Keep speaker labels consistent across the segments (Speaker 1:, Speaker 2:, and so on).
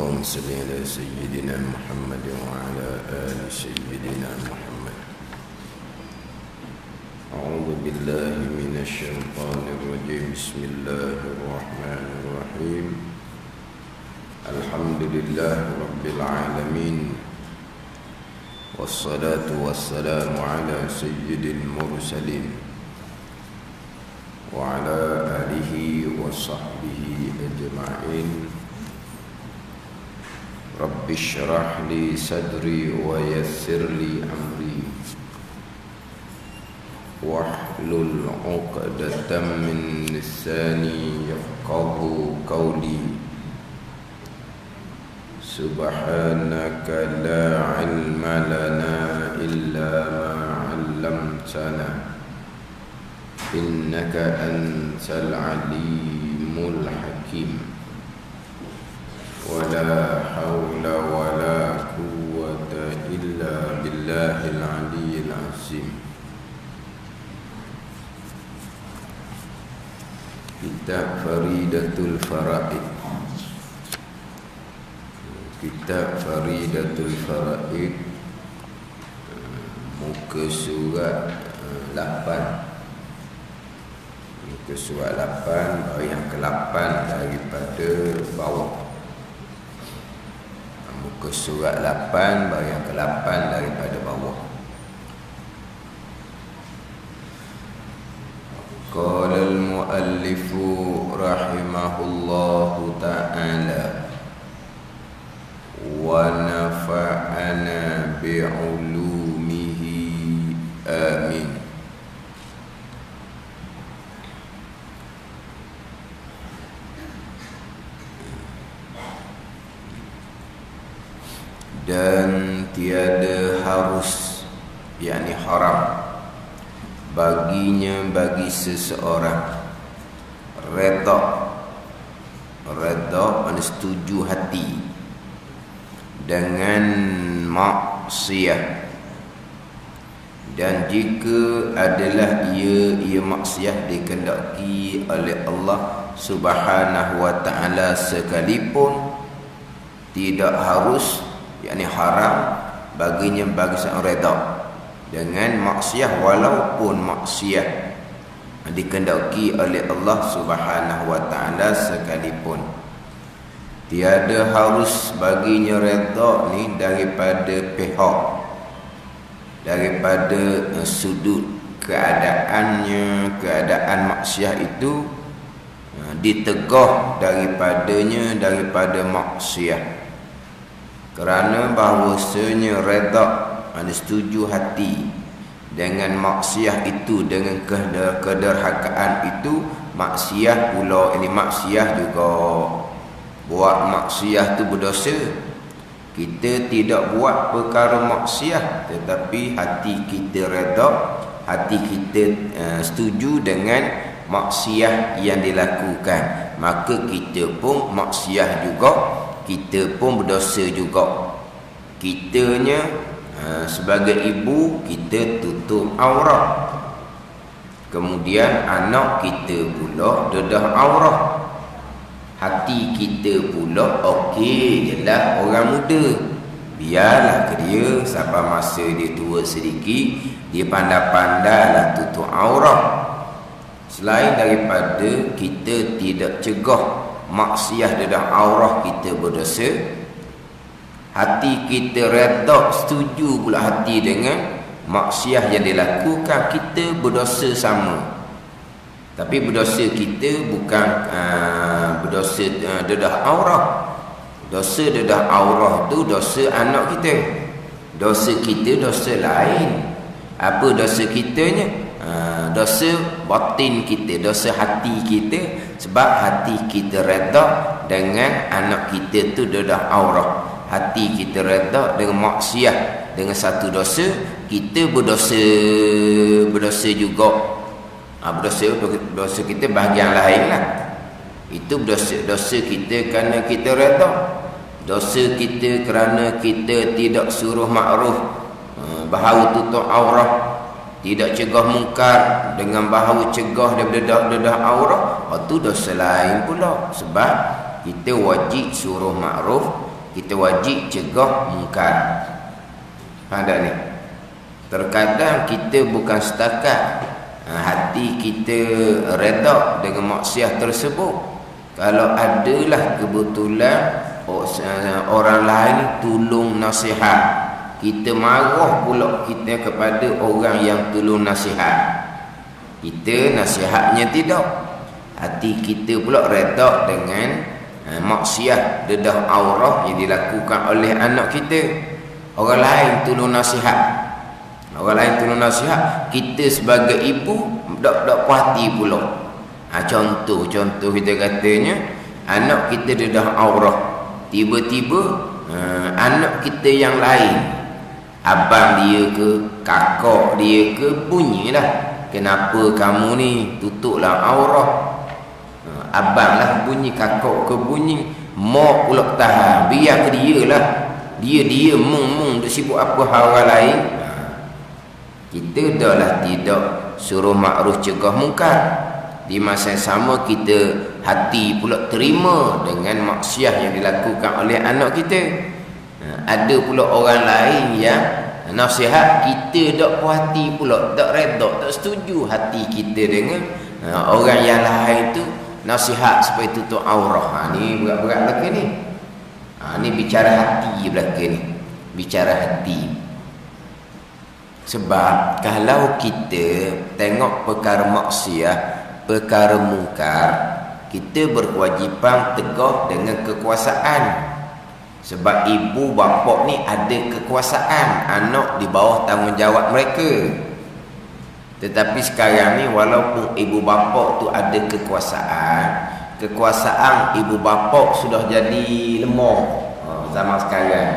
Speaker 1: اللهم صل على سيدنا محمد وعلى آل سيدنا محمد. أعوذ بالله من الشيطان الرجيم. بسم الله الرحمن الرحيم. الحمد لله رب العالمين، والصلاة والسلام على سيد المرسلين وعلى آله وصحبه أجمعين. رب اشرح لي صدري ويسر لي أمري واحلل عقدة من لساني يفقه قولي. سبحانك لا علم لنا إلا ما علمتنا إنك أنت العليم الحكيم. ولا حول ولا قوة إلا بالله العلي العظيم. Kitab Faridatul Faraid. Kitab Faridatul Faraid, muka surat 8. Muka surat 8, yang ke-8 daripada bawah. Muka surat 8, yang ke-8 daripada bawah. Qala al-muallifu rahimahullahu ta'ala wa nafa'ana bi'ulumihi amin. Dan tiada harus, yakni haram baginya, bagi seseorang, redha setuju hati dengan maksiat. Dan jika adalah ia maksiat dikehendaki oleh Allah Subhanahu wa ta'ala sekalipun, tidak harus, yakni haram baginya, bagi seorang redha dengan maksiat, walaupun maksiat dikehendaki oleh Allah Subhanahu wa ta'ala sekalipun. Tiada harus baginya redha ni daripada pihak, daripada sudut keadaannya, keadaan maksiat itu ditegah daripadanya, daripada maksiat. Kerana bahawasanya redha, setuju hati dengan maksiat itu, dengan kederhakaan itu, maksiat pula. Ini maksiat juga, buat maksiat tu berdosa. Kita tidak buat perkara maksiat, tetapi hati kita redha, hati kita setuju dengan maksiat yang dilakukan, maka kita pun maksiat juga, kita pun berdosa juga. Kitanya sebagai ibu, kita tutup aurat, kemudian anak kita pula dedah aurat. Hati kita pula okey jelah orang muda, biarlah ke dia sampai masa dia tua sedikit, dia pandai-pandailah tutup aurat. Selain daripada kita tidak cegah maksiat dedah aurat, kita berdosa. Hati kita redha, setuju pula hati dengan maksiat yang dilakukan, kita berdosa sama. Tapi berdosa kita bukan berdosa dedah aurat. Dosa dedah aurat tu dosa anak kita. Dosa kita dosa lain. Apa dosa kitanya? Dosa batin kita, dosa hati kita. Sebab hati kita redha dengan anak kita tu dedah aurat. Hati kita redha dengan maksiat, dengan satu dosa, kita berdosa juga. Dosa kita bahagian lain lah. Itu dosa kita kerana kita redha. Dosa kita kerana kita tidak suruh ma'ruf, bahawa tutup aurat, tidak cegah mungkar dengan bahawa cegah daripada dedah aurat. Itu dosa lain pula. Sebab kita wajib suruh makruf, kita wajib cegah mungkar. Ada ni. Terkadang kita bukan setakat hati kita redha dengan maksiat tersebut. Kalau adalah kebetulan orang lain tolong nasihat, kita marah pula kita kepada orang yang tolong nasihat. Kita nasihatnya tidak. Hati kita pula redha dengan maksiat dedah aurah yang dilakukan oleh anak kita. Orang lain tolong nasihat, orang lain tolong nasihat, kita sebagai ibu tak puas hati pula. Contoh kita katanya anak kita dedah aurah, tiba-tiba anak kita yang lain, abang dia ke kakak dia ke, bunyilah, kenapa kamu ni tutuplah aurah. Abang lah bunyi, kakak ke bunyi, mak pula tahan, biar ke dia lah, dia mung dia sibuk apa hal orang lain. Kita dah lah tidak suruh makruf cegah mungkar. Di masa yang sama kita hati pula terima dengan maksiat yang dilakukan oleh anak kita. Ada pula orang lain yang nasihat kita tak puas hati pula, tak redha, tak setuju hati kita dengan orang yang lain tu nasihat supaya tutup aurah. Ni berat-berat belaka ni. Ni bicara hati belaka ni. Bicara hati. Sebab kalau kita tengok perkara maksiat, perkara mungkar, kita berkewajipan tegak dengan kekuasaan. Sebab ibu bapa ni ada kekuasaan, anak di bawah tanggungjawab mereka. Tetapi sekarang ni walaupun ibu bapa tu ada kekuasaan ibu bapa sudah jadi lemah. Zaman sekarang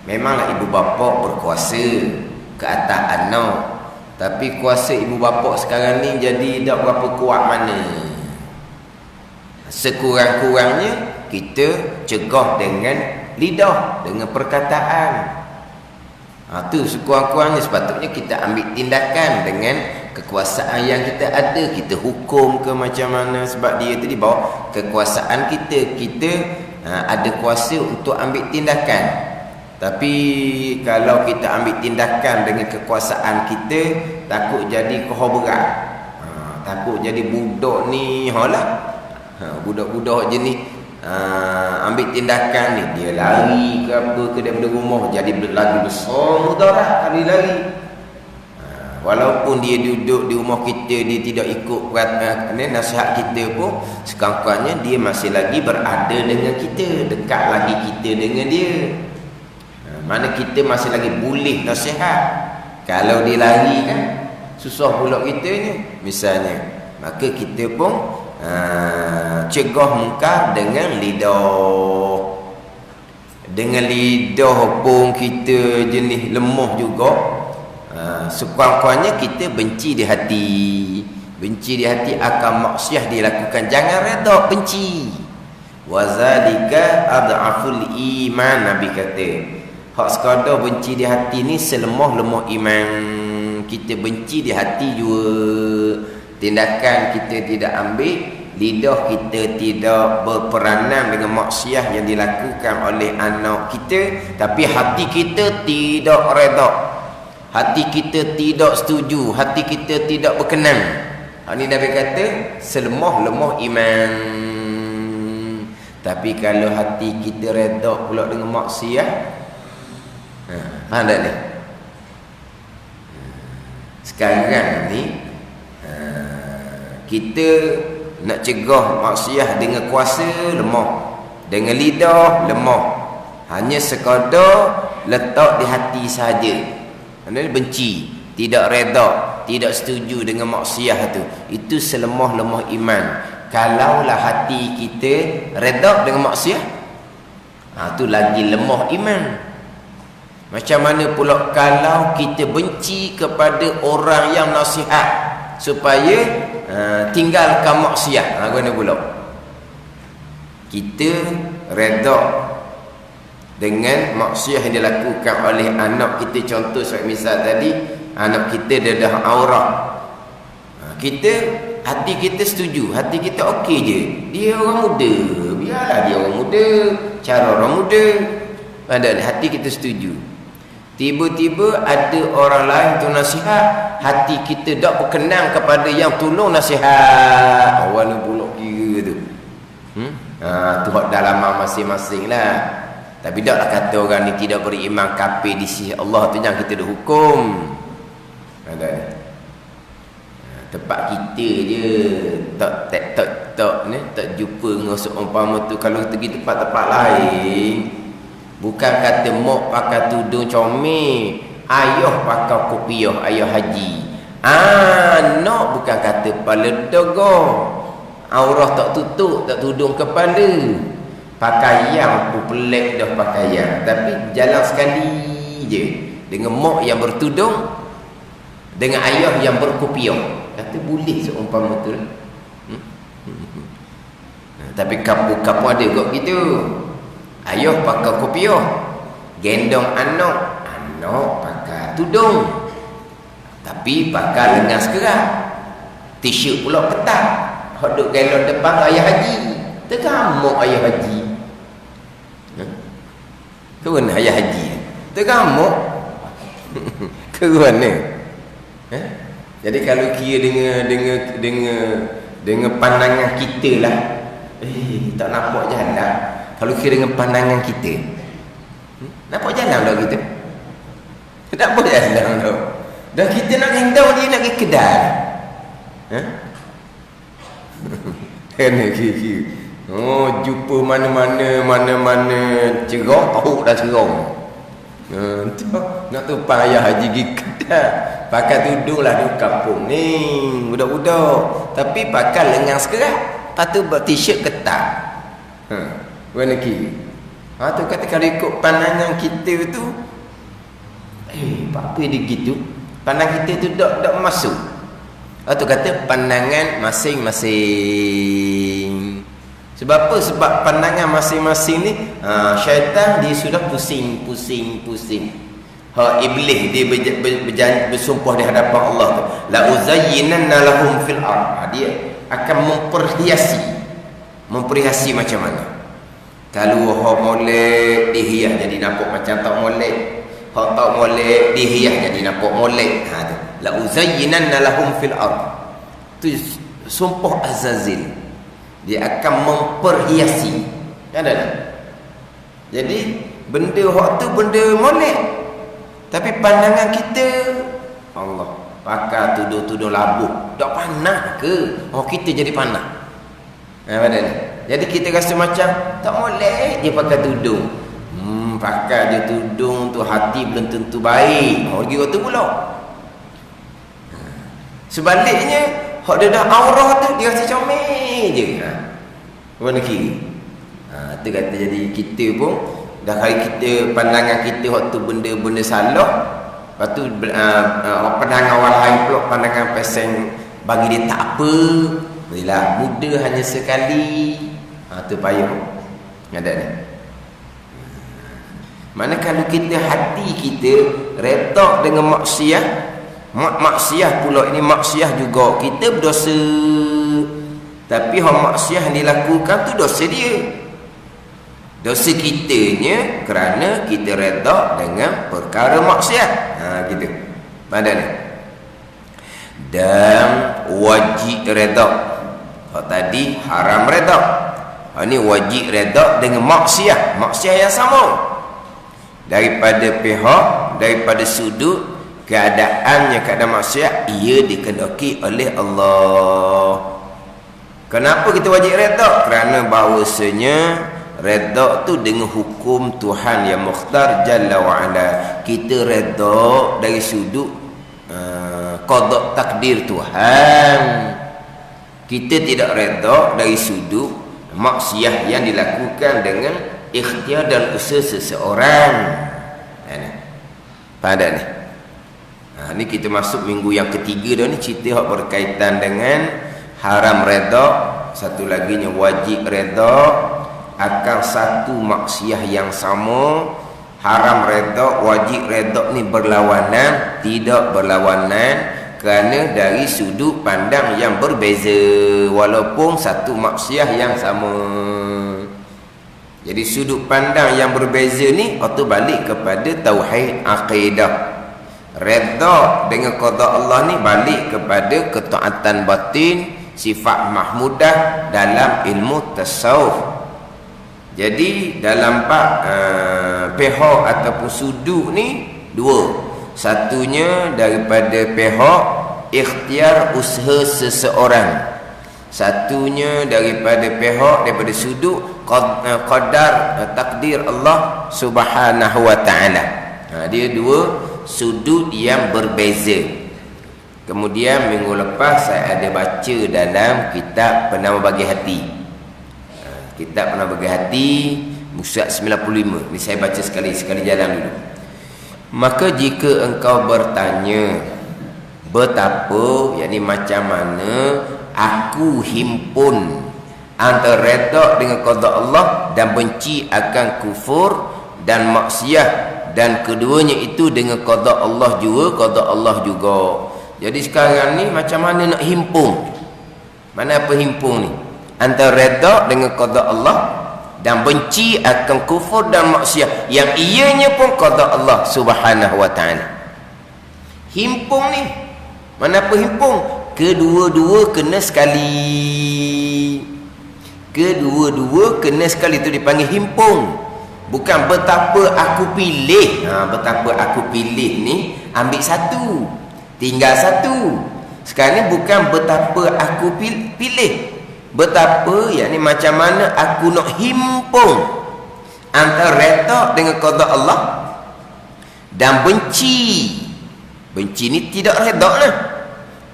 Speaker 1: memanglah ibu bapa berkuasa ke atas anak, tapi kuasa ibu bapa sekarang ni jadi tak berapa kuat mana. Sekurang-kurangnya kita cegah dengan lidah, dengan perkataan. Tu sekurang-kurangnya sepatutnya kita ambil tindakan dengan kekuasaan yang kita ada. Kita hukum ke macam mana, sebab dia tu di bawah kekuasaan kita. Kita ada kuasa untuk ambil tindakan. Tapi kalau kita ambil tindakan dengan kekuasaan kita, takut jadi kohor berat. Takut jadi budak ni, budak-budak je ni, ambil tindakan ni, dia lari ke apa ke daripada rumah, jadi lagi besar mudarat kali lari. Walaupun dia duduk di rumah kita, dia tidak ikut nasihat kita pun, sekurang-kurangnya dia masih lagi berada dengan kita, dekat lagi kita dengan dia. Mana kita masih lagi boleh nasihat. Kalau dia lari kan, susah pula kita ni misalnya. Maka kita pun cegah mungkar dengan lidah. Dengan lidah pun kita jenis lemah juga. Sekurang-kurangnya kita benci di hati. Benci di hati akan maksiat dilakukan, jangan redha, benci. Wazalika ad'aful iman, Nabi kata. Hak sekadar benci di hati ni selemah-lemah iman. Kita benci di hati juga, tindakan kita tidak ambil, lidah kita tidak berperanan dengan maksiat yang dilakukan oleh anak kita, tapi hati kita tidak redha, hati kita tidak setuju, hati kita tidak berkenan. Ini Nabi kata selemah-lemah iman. Tapi kalau hati kita redha pula dengan maksiat, faham tak ni? Sekarang ni kita nak cegah maksiat dengan kuasa lemah, dengan lidah lemah, hanya sekadar letak di hati saja. Kerana benci, tidak redha, tidak setuju dengan maksiat tu, itu selemah-lemah iman. Kalaulah hati kita redha dengan maksiat, tu lagi lemah iman. Macam mana pula kalau kita benci kepada orang yang nasihat supaya tinggalkan maksiat, mana pula kita redha dengan maksiat yang dilakukan oleh anak kita. Contoh sebagai misal tadi, anak kita dedah aurat, kita hati kita setuju, hati kita okey je, dia orang muda, biarlah dia orang muda, cara orang muda. Ada hati kita setuju. Tiba-tiba ada orang lain tu nasihat, hati kita tak berkenan kepada yang tolong nasihat. Awal ni pulak kira tu. Tu hak dalaman masing-masing lah. Tapi taklah kata orang ni tidak beriman, kafir di sisi Allah tu jangan kita dah hukum. Ada. Tempat kita je tak jumpa dengan seumpama tu. Kalau pergi tempat-tempat lain, bukan kata mak pakai tudung comel, ayah pakai kopiah, ayah haji. Anak bukan kata kepala dogor, aurah tak tutup, tak tudung kepala. Pakaian pun pelik dah pakaian, tapi jalan sekali je dengan mak yang bertudung, dengan ayah yang berkopiah. Kata boleh seumpama tu. Tapi kapu-kapu ada kot gitu. Ayah pakai kopiah, gendong anak, anak pakai tudung, tapi pakai lengan sekerat, t-shirt pula ketat. Hak duk gendong depan ayah haji, tergamuk ayah haji. Ke mana ayah haji? Tergamuk. Ke mana? Jadi kalau kira dengan pandangan kita lah, tak nampak jalan. Kalau kira dengan pandangan kita, nampak jalan dah kita. Tak nampak jalan dah. Dah kita nak gendong dia nak pergi kedai. Kena kira. Oh, jumpa mana-mana cerok, tahu dah cerong. Nak tumpang ayah haji pergi kedai, pakai tudung lah di kampung ni, budak-budak, tapi pakai lengan sekerat, lepas tu t-shirt ketat. Mana kira? Tu kata kalau ikut pandangan kita tu, apa dia gitu? Pandangan kita tu tak masuk. Tu kata pandangan masing-masing. Sebab apa? Sebab pandangan masing-masing ni, syaitan dia sudah pusing. Iblis dia bersumpah di hadapan Allah tu, la uzayyinanna lahum fil ard. Dia akan memperhiasi macam mana. Kalau hak molek dihias jadi nampak macam tak molek, hak tak molek dihias jadi nampak molek. Tu la uzayyinanna lahum fil ard. Tu sumpah Azazil. Dia akan memperhiasi. Kan ada? Jadi benda hak tu benda molek. Tapi pandangan kita, Allah, pakai tudung-tudung labuh, tak panah ke? Kita jadi panah. Jadi kita rasa macam tak molek dia pakai tudung. Pakai dia tudung tu hati belum tentu baik. Lagi waktu pula. Sebaliknya, hak dia dah aurah tu dia rasa comel je. Mana kira? Tu kata jadi kita pun dah kali kita pandangan kita waktu benda-benda salah, lepas tu pandangan orang lain pula pandangan pasang bagi dia tak apa. Bila muda hanya sekali. Tu payah. Ada ni. Mana kalau kita hati kita retak dengan maksiat pula, ini maksiat juga kita berdosa. Tapi maksiat yang dilakukan tu dosa dia. Dosa kitanya kerana kita redha dengan perkara maksiat. Gitu. Pada ni. Dan wajib redha. Tadi haram redha. Ini wajib redha dengan maksiat. Maksiat yang sama. Daripada sudut keadaannya keadaan maksiat, ia dikehendaki oleh Allah. Kenapa kita wajib redha? Kerana bahawasanya redha tu dengan hukum Tuhan yang mukhtar Jalla wa'ala. Kita redha dari sudut qada takdir Tuhan. Kita tidak redha dari sudut maksiat yang dilakukan dengan ikhtiar dan usaha seseorang. Pada ni. Ni kita masuk minggu yang ketiga dah ni, cerita hak berkaitan dengan haram redha. Satu laginya wajib redha akan satu maksiat yang sama. Haram redha, wajib redha ni berlawanan, tidak berlawanan kerana dari sudut pandang yang berbeza walaupun satu maksiat yang sama. Jadi sudut pandang yang berbeza ni waktu balik kepada tauhid akidah. Redha dengan qada Allah ni balik kepada ketaatan batin, sifat mahmudah dalam ilmu tasawuf. Jadi dalam pihak ataupun sudut ni dua. Satunya daripada pihak ikhtiar usaha seseorang. Satunya daripada sudut qadar takdir Allah Subhanahu wa taala. Dia dua sudut yang berbeza. Kemudian minggu lepas saya ada baca dalam kitab Penama Bagi Hati. Kitab Penama Bagi Hati musyad 95. Ni saya baca sekali jalan dulu. Maka jika engkau bertanya betapa, yakni macam mana aku himpun antara redha dengan qada Allah dan benci akan kufur dan maksiat, dan keduanya itu dengan qada Allah juga. Jadi sekarang ni macam mana nak himpun? Mana apa himpun ni? Antara redha dengan qada Allah dan benci akan kufur dan maksiat yang ianya pun qada Allah Subhanahu wa taala. Himpun ni, mana apa himpun? Kedua-dua kena sekali. Kedua-dua kena sekali, itu dipanggil himpun. Bukan betapa aku pilih. Betapa aku pilih ni ambil satu, tinggal satu. Sekarang ni bukan betapa aku pilih. Betapa, yakni macam mana aku nak himpun antara redha dengan qada Allah dan benci. Benci ni tidak redha lah.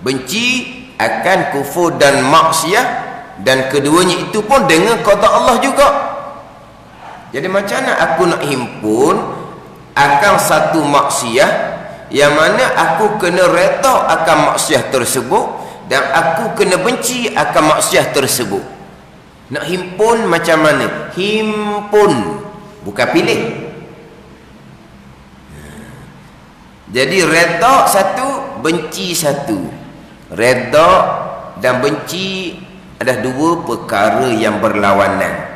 Speaker 1: Benci akan kufur dan maksiat, dan keduanya itu pun dengan qada Allah juga. Jadi macam mana aku nak himpun akan satu maksiat yang mana aku kena redha akan maksiat tersebut dan aku kena benci akan maksiat tersebut. Nak himpun macam mana? Himpun, bukan pilih. Jadi redha satu, benci satu. Redha dan benci adalah dua perkara yang berlawanan.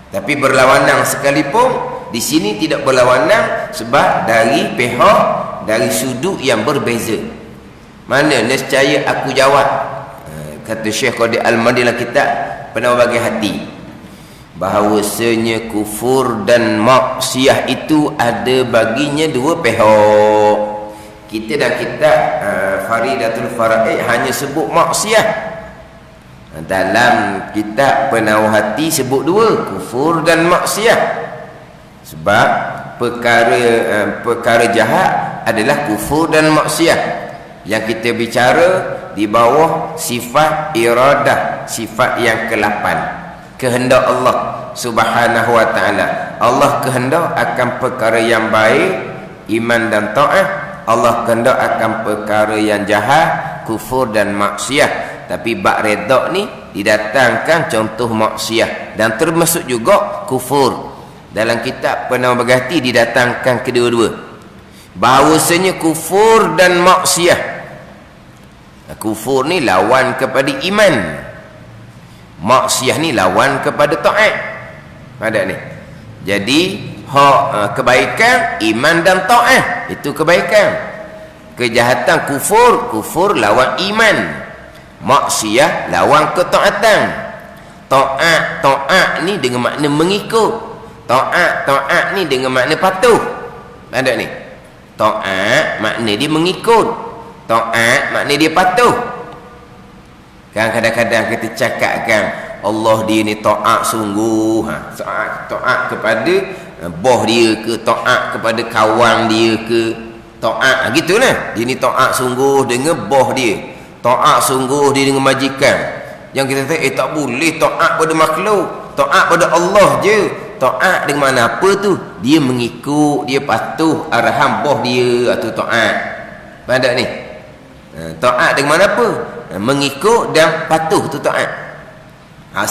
Speaker 1: Tapi berlawanan sekalipun di sini tidak berlawanan sebab dari pihak, dari sudut yang berbeza. Mana nescaya aku jawab, kata Syekh Qadir Al-Madi dalam kitab Penama Bagi Hati, bahawasanya kufur dan maksiat itu ada baginya dua pihak. Kita dalam kitab Faridatul Faraid hanya sebut maksiat. Dalam kitab Penawar Hati sebut dua, kufur dan maksiat. Sebab perkara jahat adalah kufur dan maksiat. Yang kita bicara di bawah sifat iradah, sifat yang ke-8, kehendak Allah Subhanahu wa taala. Allah kehendak akan perkara yang baik, iman dan taat. Allah kehendak akan perkara yang jahat, kufur dan maksiat. Tapi bab redha ni didatangkan contoh maksiat dan termasuk juga kufur. Dalam kitab Penama Bagi Hati didatangkan kedua-dua. Bahawasanya kufur dan maksiat, kufur ni lawan kepada iman, maksiat ni lawan kepada taat. Ada ni. Jadi kebaikan, iman dan taat, itu kebaikan. Kejahatan kufur lawan iman. Maksiat lawan ketaatan. Taat ni dengan makna mengikut. Taat ni dengan makna patuh. Ada ni. Taat makna dia mengikut. Taat makna dia patuh. Kan kadang-kadang kita cakapkan Allah dia ni taat sungguh. Taat kepada bos dia ke, taat kepada kawan dia ke, taat gitulah. Dia ni taat sungguh dengan bos dia, taat sungguh dia dengan majikan. Yang kita kata tak boleh taat pada makhluk, taat pada Allah je. Taat dengan mana apa tu? Dia mengikut, dia patuh arahan bos dia, atau taat. Pada ni taat dengan mana apa? Mengikut dan patuh tu taat.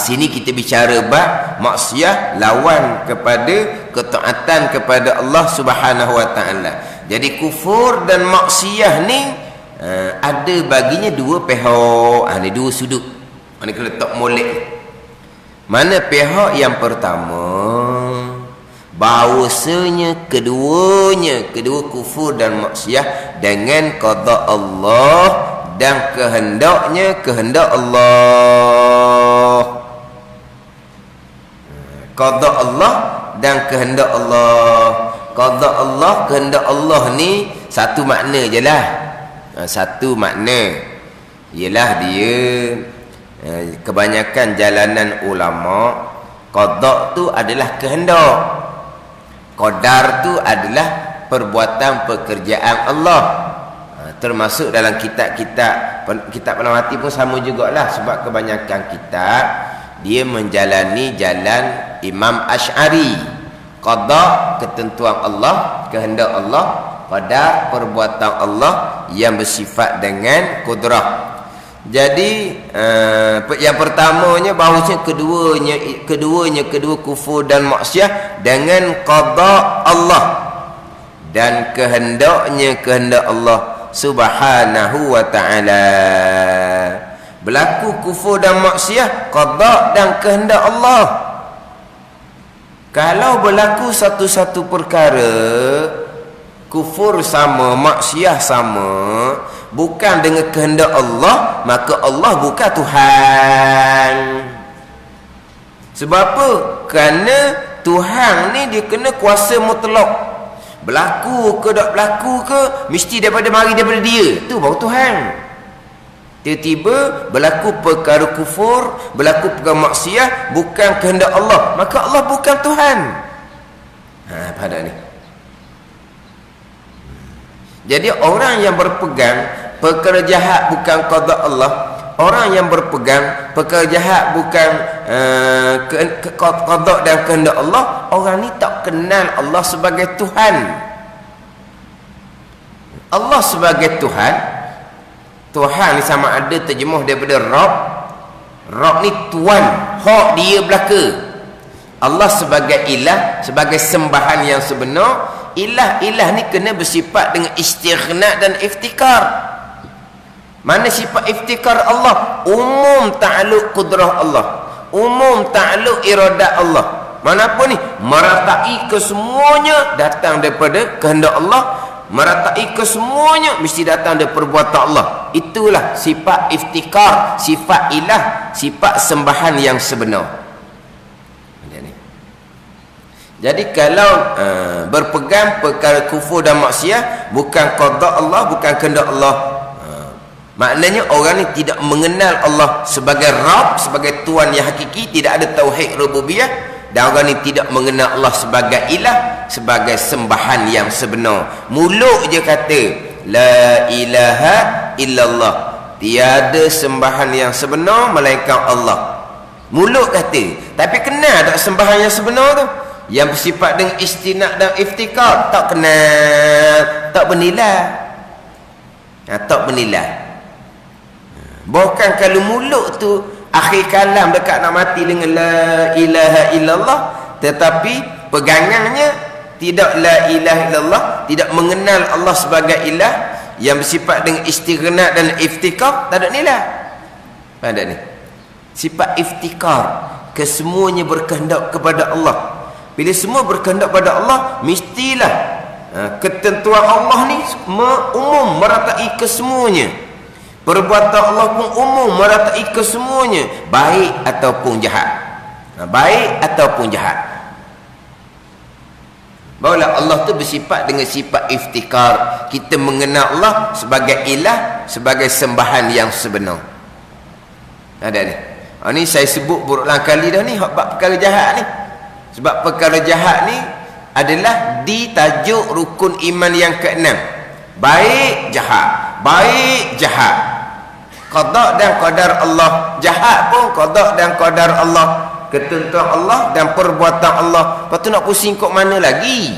Speaker 1: Sini kita bicara bab maksiat lawan kepada ketaatan kepada Allah Subhanahu wa taala. Jadi kufur dan maksiat ni ada baginya dua pihak. Ni dua sudut. Mana kita letak molek. Mana pihak yang pertama, bahwasanya kedua kufur dan maksiat dengan qada Allah dan kehendak Allah. Qada Allah dan kehendak Allah. Qada Allah, kehendak Allah ni satu makna je lah. Satu makna ialah dia kebanyakan jalanan ulama, qada tu adalah kehendak, qadar tu adalah perbuatan pekerjaan Allah. Termasuk dalam kitab penawati pun sama jugalah, sebab kebanyakan kitab dia menjalani jalan Imam Asy'ari. Qada ketentuan Allah, kehendak Allah, qadar perbuatan Allah yang bersifat dengan kudrah. Jadi yang pertamanya bahawasanya kedua kufur dan maksiat dengan qada Allah dan kehendak Allah subhanahu wa ta'ala. Berlaku kufur dan maksiat, qada dan kehendak Allah. Kalau berlaku satu-satu perkara, kufur sama, maksiat sama, bukan dengan kehendak Allah, maka Allah bukan Tuhan. Sebab apa? Kerana Tuhan ni dia kena kuasa mutlak. Berlaku ke tak berlaku ke, mesti daripada dia. Tu baru Tuhan. Tiba-tiba berlaku perkara kufur, berlaku perkara maksiat, bukan kehendak Allah, maka Allah bukan Tuhan. Faham tak ni? Jadi orang yang berpegang perkara jahat bukan qada Allah, orang yang berpegang perkara jahat bukan qada dan kehendak Allah, orang ni tak kenal Allah sebagai Tuhan. Allah sebagai Tuhan ni sama ada terjemuh daripada Rabb. Rabb ni tuan, hak dia belaka. Allah sebagai ilah, sebagai sembahan yang sebenar. Ilah ni kena bersifat dengan istighna dan iftikar. Mana sifat iftikar Allah? Umum ta'aluk kudrah Allah, umum ta'aluk iradat Allah. Mana apa ni? Meratai kesemuanya datang daripada kehendak Allah, meratai kesemuanya mesti datang dari perbuatan Allah. Itulah sifat iftikar, sifat ilah, sifat sembahan yang sebenar. Jadi kalau berpegang perkara kufur dan maksiat bukan qada Allah, bukan kehendak Allah, maknanya orang ni tidak mengenal Allah sebagai Rabb, sebagai Tuhan yang hakiki, tidak ada tauhid rububiyah. Dan orang ni tidak mengenal Allah sebagai ilah, sebagai sembahan yang sebenar. Mulut je kata la ilaha illallah, tiada sembahan yang sebenar melainkan Allah. Mulut kata, tapi kenal tak sembahan yang sebenar tu, yang bersifat dengan istinad dan iftikar? Tak kenal, tak bernilai. Tak bernilai. Bahkan kalau mulut tu akhir kalam dekat nak mati dengan la ilaha illallah, tetapi pegangannya tidak la ilaha illallah, tidak mengenal Allah sebagai ilah yang bersifat dengan istighna dan iftikar, tak ada nilai. Faham tak ni? Sifat iftikar, kesemuanya berkehendak kepada Allah. Bila semua berkehendak pada Allah, mestilah ketentuan Allah ni umum meratai kesemuanya. Perbuatan Allah pun umum meratai kesemuanya, baik ataupun jahat. Baik ataupun jahat. Barulah Allah tu bersifat dengan sifat iftikar. Kita mengenal Allah sebagai ilah, sebagai sembahan yang sebenar. Ada ni. Ni saya sebut berulang kali dah ni bab perkara jahat ni. Sebab perkara jahat ni adalah di tajuk rukun iman yang ke-6. Baik jahat, baik jahat. Qada dan qadar Allah. Jahat pun qada dan qadar Allah, ketentuan Allah dan perbuatan Allah. Lepas tu nak pusing kok mana lagi?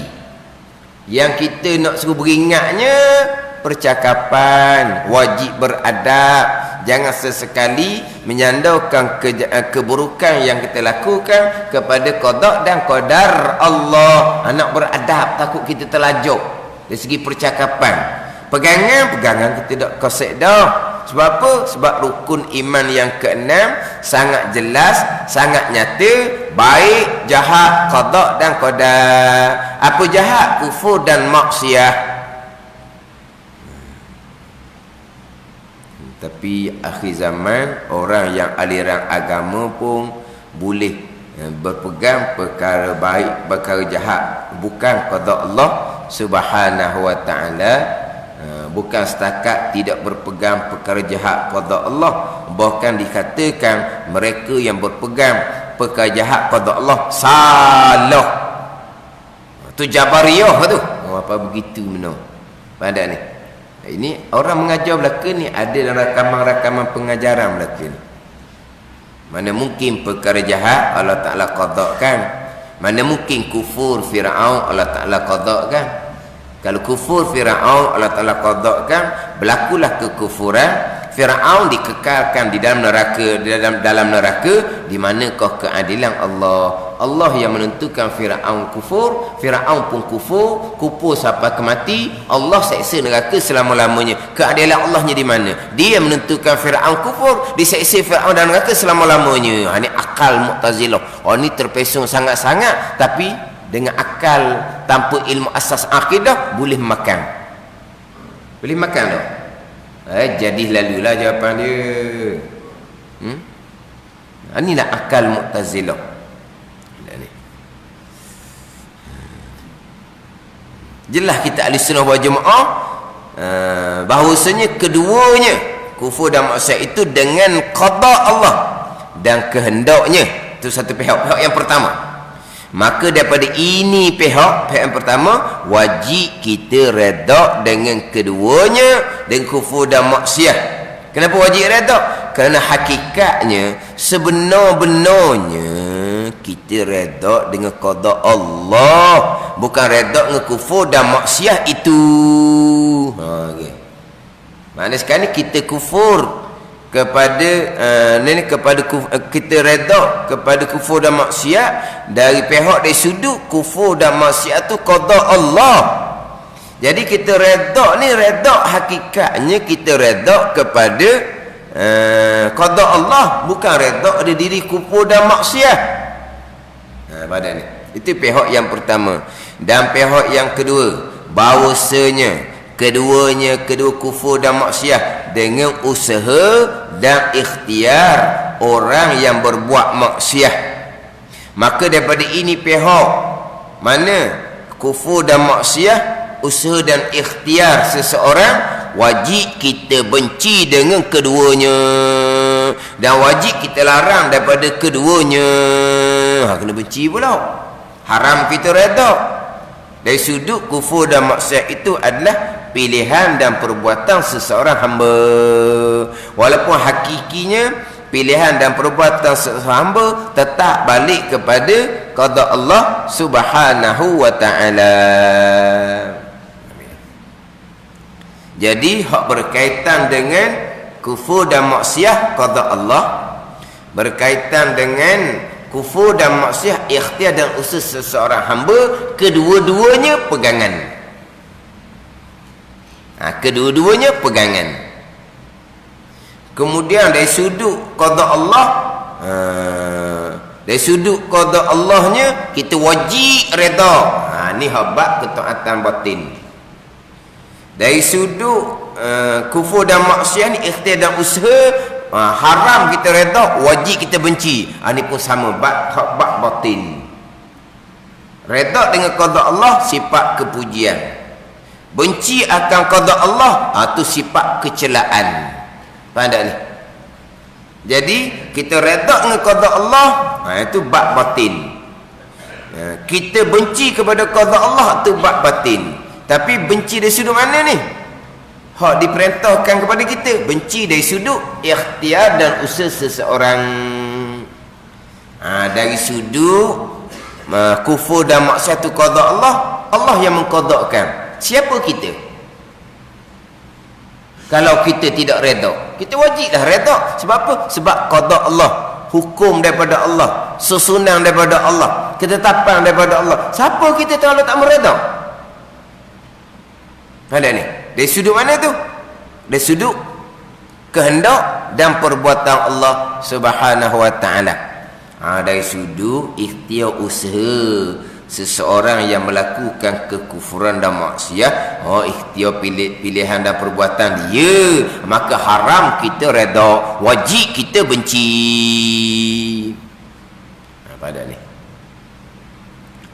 Speaker 1: Yang kita nak suruh beringatnya percakapan, wajib beradab. Jangan sesekali menyandarkan keburukan yang kita lakukan kepada qada dan qadar Allah. Nak beradab, takut kita terlajuk dari segi percakapan. Pegangan kita tak kosek dah. Sebab apa? Sebab rukun iman yang keenam sangat jelas, sangat nyata, baik, jahat, qada dan qadar. Apa jahat? Kufur dan maksiat. Tapi akhir zaman orang yang aliran agama pun boleh berpegang perkara baik, perkara jahat, bukan qada Allah Subhanahu wa taala, bukan setakat tidak berpegang perkara jahat qada Allah, bahkan dikatakan mereka yang berpegang perkara jahat qada Allah salah. Tu Jabariyah tu. Apa begitu meno? Pada ni. Ini orang mengajar belaka ni ada dalam rakaman-rakaman pengajaran belaka ni. Mana mungkin perkara jahat Allah Ta'ala qadakkan. Mana mungkin kufur Fir'aun Allah Ta'ala qadakkan. Kalau kufur Fir'aun Allah Ta'ala qadakkan, berlakulah kekufuran Fir'aun, dikekalkan di dalam neraka, dalam neraka. Di manakah keadilan Allah? Allah yang menentukan Fir'aun kufur, Fir'aun pun kufur sampai ke mati. Allah seksa neraka selama-lamanya. Keadilan Allahnya di mana? Dia menentukan Fir'aun kufur, diseksa Fir'aun dalam neraka selama-lamanya. Ini akal Mu'tazilah. Ini terpesong sangat-sangat, tapi dengan akal tanpa ilmu asas akidah boleh makan. Boleh makan tak? Jadi lalulah jawapan dia. Inilah akal Mu'tazilah. Jelas kita ahli sunnah wal jamaah bahawasanya keduanya, kufur dan maksiat itu dengan qada Allah dan kehendaknya. Itu satu pihak yang pertama. Maka daripada ini pihak yang pertama, wajib kita redha dengan keduanya, dengan kufur dan maksiat. Kenapa wajib redha? Kerana hakikatnya sebenar-benarnya kita redha dengan qada Allah, bukan redha dengan kufur dan maksiat itu. Okay. Maknanya sekarang ni kita kufur kepada kita redha kepada kufur dan maksiat dari pihak dari sudut kufur dan maksiat tu qada Allah. Jadi kita redha ni, redha hakikatnya kita redha kepada qada Allah, bukan redha ada diri kufur dan maksiat. Pada ni itu pihak yang pertama. Dan pihak yang kedua, bahawasanya kedua kufur dan maksiat dengan usaha dan ikhtiar orang yang berbuat maksiat. Maka daripada ini pihak mana kufur dan maksiat, usaha dan ikhtiar seseorang, wajib kita benci dengan keduanya dan wajib kita larang daripada keduanya. Kena benci pula. Haram kita redha. Dari sudut kufur dan maksiat itu adalah pilihan dan perbuatan seseorang hamba. Walaupun hakikinya pilihan dan perbuatan seseorang hamba tetap balik kepada qada Allah Subhanahu wa taala. Jadi hak berkaitan dengan kufur dan maksiat qada Allah, berkaitan dengan kufur dan maksiat ikhtiar dan usaha seseorang hamba, kedua-duanya pegangan. Kedua-duanya pegangan. Kemudian dari sudut qada Allah, dari sudut qada Allahnya kita wajib redha. Ni habaq ketaatan batin. Dari sudut kufur dan maksiat ni ikhtiar dan usaha, haram kita redha, wajib kita benci. Ini pun sama, bab batin. Redha dengan qada Allah sifat kepujian, benci akan qada Allah itu sifat kecelaan. Faham tak ni? Jadi kita redha dengan qada Allah, itu bab batin. Kita benci kepada qada Allah itu bab batin. Tapi benci dari sudut mana ni? Hak diperintahkan kepada kita, benci dari sudut ikhtiar dan usaha seseorang. Dari sudut kufur dan maksiat tu qada Allah, Allah yang mengqadakkan. Siapa kita? Kalau kita tidak redha, kita wajiblah redha. Sebab apa? Sebab qada Allah, hukum daripada Allah, susunan daripada Allah, ketetapan daripada Allah. Siapa kita kalau tak meredha? Ada ni. Dari sudut mana tu? Dari sudut kehendak dan perbuatan Allah Subhanahu wa taala. Dari sudut ikhtiar usaha seseorang yang melakukan kekufuran dan maksiat, ikhtiar pilihan dan perbuatan dia, maka haram kita redha, wajib kita benci. Pada ni.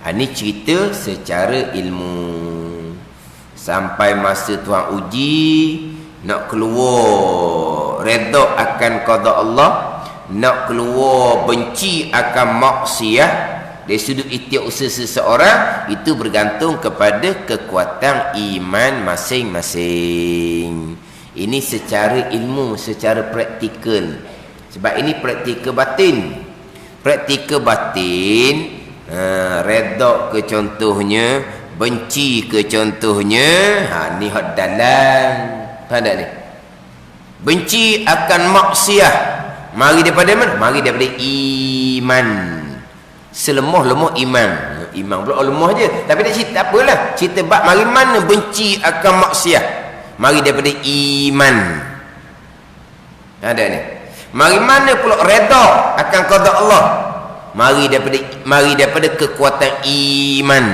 Speaker 1: Ini cerita secara ilmu. Sampai masa Tuhan uji, nak keluar redha akan qada Allah, nak keluar benci akan maksiat, dari sudut ikhtiar usaha seseorang, itu bergantung kepada kekuatan iman masing-masing. Ini secara ilmu, secara praktikal. Sebab ini praktikal batin. Praktikal batin, redha ke contohnya, benci ke contohnya, ni hak dalam. Pada ni. Benci akan maksiat, mari daripada mana? Mari daripada iman. Selemah-lemah iman. Iman pula lemah je. Tapi dia cerita apalah. Cerita bab mari mana benci akan maksiat. Mari daripada iman. Ada ni. Mari mana pula redha akan qada Allah. Mari daripada kekuatan iman.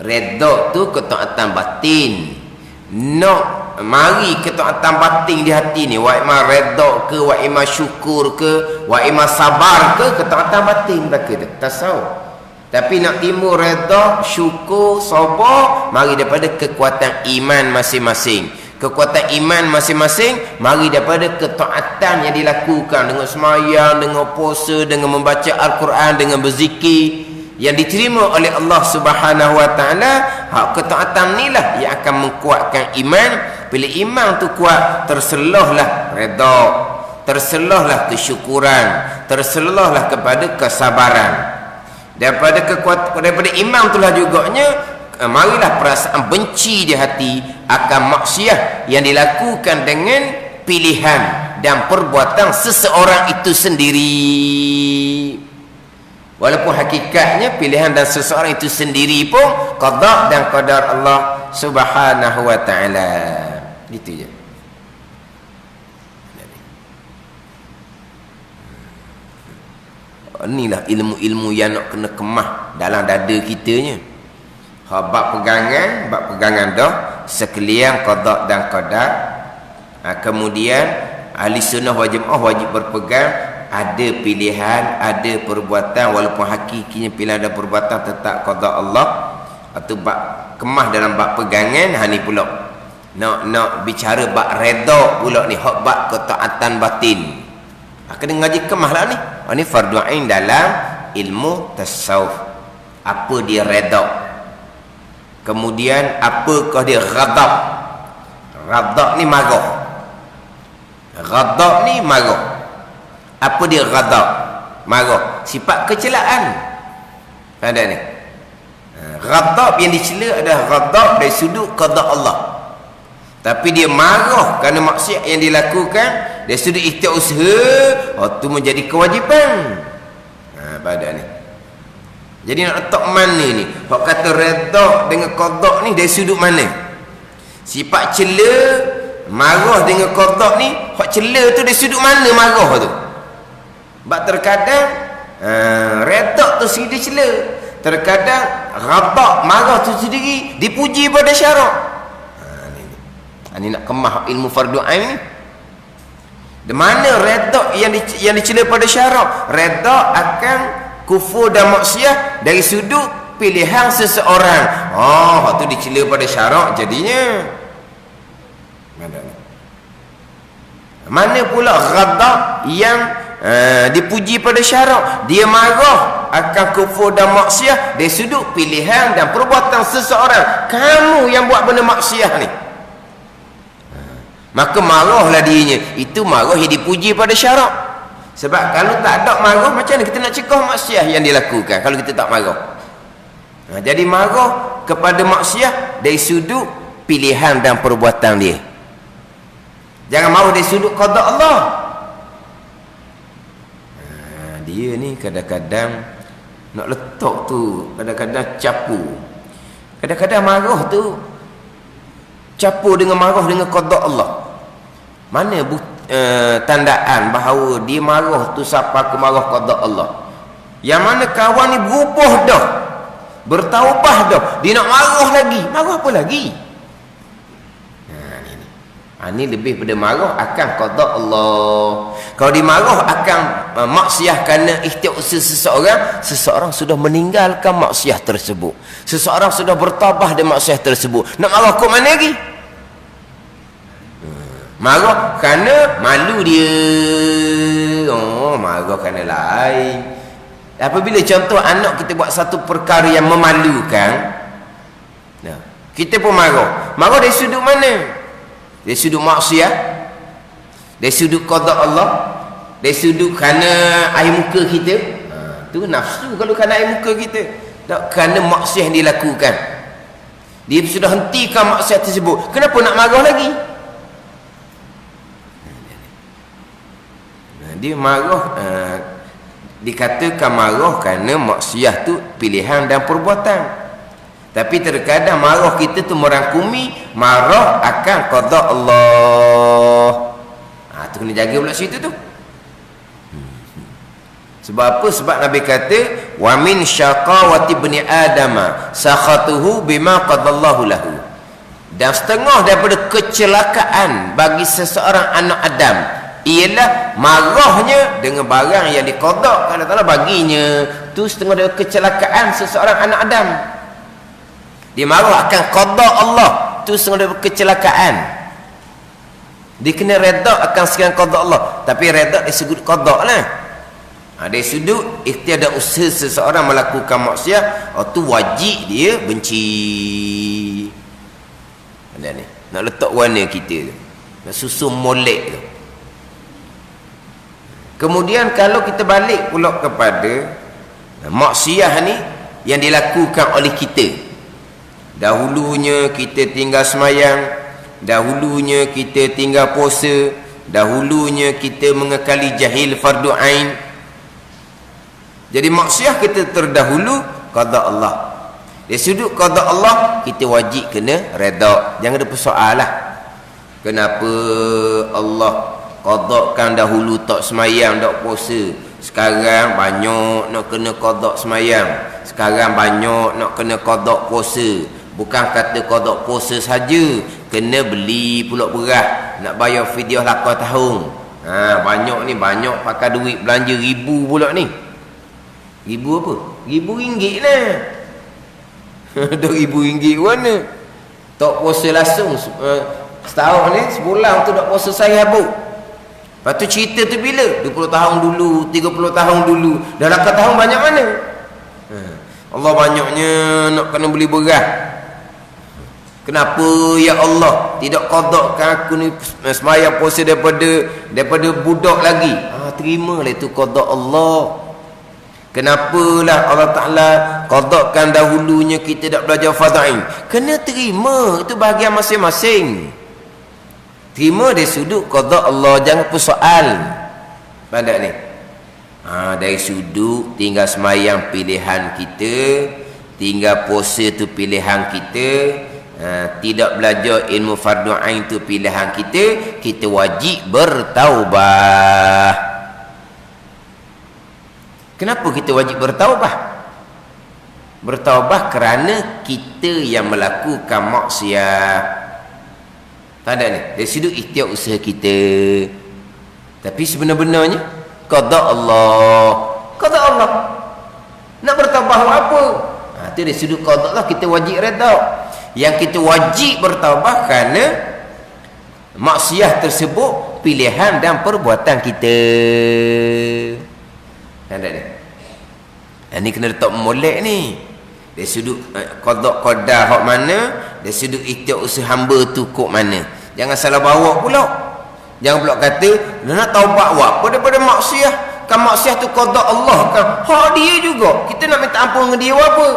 Speaker 1: Redha tu ketaatan batin. Mari ketaatan batin di hati ni, wa ima redha ke, wa ima syukur ke, wa ima sabar ke, ketaatan batin belaka tu tasawuf. Tapi nak timbul redha, syukur, sabar, mari daripada kekuatan iman masing-masing. Kekuatan iman masing-masing mari daripada ketaatan yang dilakukan dengan sembahyang, dengan puasa, dengan membaca Al-Quran, dengan berzikir yang diterima oleh Allah Subhanahu wa taala. Ketaatan inilah yang akan menguatkan iman. Bila iman tu kuat, terselahlah redha, terselahlah kesyukuran, terselahlah kepada kesabaran. Daripada iman itulah juganya marilah perasaan benci di hati akan maksiat yang dilakukan dengan pilihan dan perbuatan seseorang itu sendiri. Walaupun hakikatnya pilihan dan seseorang itu sendiri pun qada dan qadar Allah Subhanahu wa taala. Gitu je. Inilah ilmu-ilmu yang nak kena kemah dalam dada kitanya. Bab pegangan dah sekalian qada dan qadar. Kemudian ahli sunnah wal jamaah wajib berpegang ada pilihan, ada perbuatan, walaupun hakikinya pilihan dan perbuatan tetap qada Allah. Atau bab kemah dalam bab pegangan, ni pula nak bicara bab redha pula ni, hak bab ketaatan batin. Kena ngaji kemah lah ni. Ni fardu ain dalam ilmu tasawuf. Apa dia redha? Kemudian apakah dia ghadab? Ghadab ni marah. Ghadab ni marah. Apa dia ghadab? Marah. Sifat kecelaan. Ada ni. Ghadab yang dicela adalah ghadab dari sudut qada Allah. Tapi dia marah kerana maksiat yang dilakukan dari sudut ikhtiar usaha, itu menjadi kewajipan. Pada ni. Jadi nak letak mana ni? Hak kata redha dengan qada ni dari sudut mana? Sifat cela, marah dengan qada ni, hak cela tu dari sudut mana marah tu? Sebab terkadang redha tu sendiri cela, terkadang ghadab marah tu sendiri dipuji pada syarak. Ni nak kemah ilmu fardu ain ni. Di mana redha yang dicela pada syarak? Redha akan kufur dan maksiat dari sudut pilihan seseorang. Tu dicela pada syarak jadinya. Mana pula ghadab yang dipuji pada syarak? Dia marah akan kufur dan maksiat dari sudut pilihan dan perbuatan seseorang. Kamu yang buat benda maksiat ni, maka marahlah dirinya. Itu marah yang dipuji pada syarak. Sebab kalau tak ada marah, macam mana kita nak cegah maksiat yang dilakukan kalau kita tak marah? Jadi marah kepada maksiat dari sudut pilihan dan perbuatan dia. Jangan marah dari sudut qada Allah. Dia ni kadang-kadang nak letak tu, kadang-kadang capu. Kadang-kadang marah tu capu dengan marah dengan qada Allah. Mana tandaan bahawa dia marah tu siapa kemarah qada Allah? Yang mana kawan ni berubah dah, bertaubah dah, dia nak marah lagi. Marah apa lagi? Ini lebih pada marah akan qada Allah. Kalau dimarah akan maksiat kerana ikhtiar usaha seseorang sudah meninggalkan maksiat tersebut, seseorang sudah bertabah dari maksiat tersebut, nak marah kok mana lagi? Marah kerana malu dia. Oh, marah kerana lain. Apabila contoh anak kita buat satu perkara yang memalukan, kita pun marah. Marah dari sudut mana? Dari sudut maksiat, dari sudut qada Allah, dari sudut kerana air muka kita. Tu nafsu kalau kerana air muka kita. Tak kerana maksiat yang dilakukan. Dia sudah hentikan maksiat tersebut. Kenapa nak marah lagi? Dia marah, dikatakan marah kerana maksiat tu pilihan dan perbuatan. Tapi terkadang marah kita tu merangkumi marah akan qada Allah. Tu kena jaga pula situ tu. Sebab apa? Sebab Nabi kata wa min syaqawati ibni adama sakhatuhu bima qadallahu lahu. Dan setengah daripada kecelakaan bagi seseorang anak Adam ialah marahnya dengan barang yang diqada Allah Taala baginya. Tu setengah daripada kecelakaan seseorang anak Adam. Dia marah akan qada Allah, tu setengah daripada kecelakaan. Dia kena redha akan sekian qada Allah, tapi redha dari sudut qada lah. Dari sudut ikhtiar dan usaha seseorang melakukan maksiat, tu wajib dia benci. Ada ni, nak letak warna kita tu, nak susun molek tu. Kemudian kalau kita balik pula kepada maksiat ni yang dilakukan oleh kita. Dahulunya kita tinggal semayang, dahulunya kita tinggal puasa, dahulunya kita mengekali jahil fardu ain. Jadi maksiat kita terdahulu qada Allah. Dari sudut qada Allah kita wajib kena redha. Jangan ada persoalan. Kenapa Allah qadakan dahulu tak semayang, tak puasa, sekarang banyak nak kena qada semayang, sekarang banyak nak kena qada puasa? Bukan kata qada puasa saja, kena beli pula beras, nak bayar fidyah lakar tahun. Banyak ni, banyak pakai duit belanja ribu pula ni. Ribu apa? RM1,000 lah. RM2,000 mana? Tak puasa langsung setahun ni, sebulan tu nak puasa saya habuk. Lepas tu cerita tu bila? 20 tahun dulu, 30 tahun dulu. Dah lakar tahun banyak mana? Allah banyaknya nak kena beli beras. Kenapa ya Allah tidak qadakan aku ni sembahyang puasa daripada budak lagi? Terimalah itu qada Allah. Kenapalah Allah Ta'ala qadakan dahulunya kita tak belajar fardhain? Kena terima, itu bahagian masing-masing. Terima dari sudut qada Allah, jangan persoal pada ni. Dari sudut tinggal sembahyang pilihan kita, tinggal puasa tu pilihan kita, tidak belajar ilmu fardu ain tu pilihan kita. Kita wajib bertaubah. Kenapa kita wajib bertaubah? Bertaubah kerana kita yang melakukan maksiat. Tak ada ni, dari sudut ikhtiar usaha kita. Tapi sebenar-benarnya qada Allah. Qada Allah. Nak bertaubah apa? Itu dari sudut qada Allah kita wajib redha. Yang kita wajib bertaubah kerana maksiat tersebut pilihan dan perbuatan kita. Ada ni. Ini kena letak molek ni. Dari sudut qada hak mana, dari sudut ikhtiar usaha hamba tu kok mana. Jangan salah bawa pula. Jangan pula kata nak taubat buat apa daripada maksiat. Kan maksiat tu qada Allah kan. Hak dia juga. Kita nak minta ampun dengan dia apa?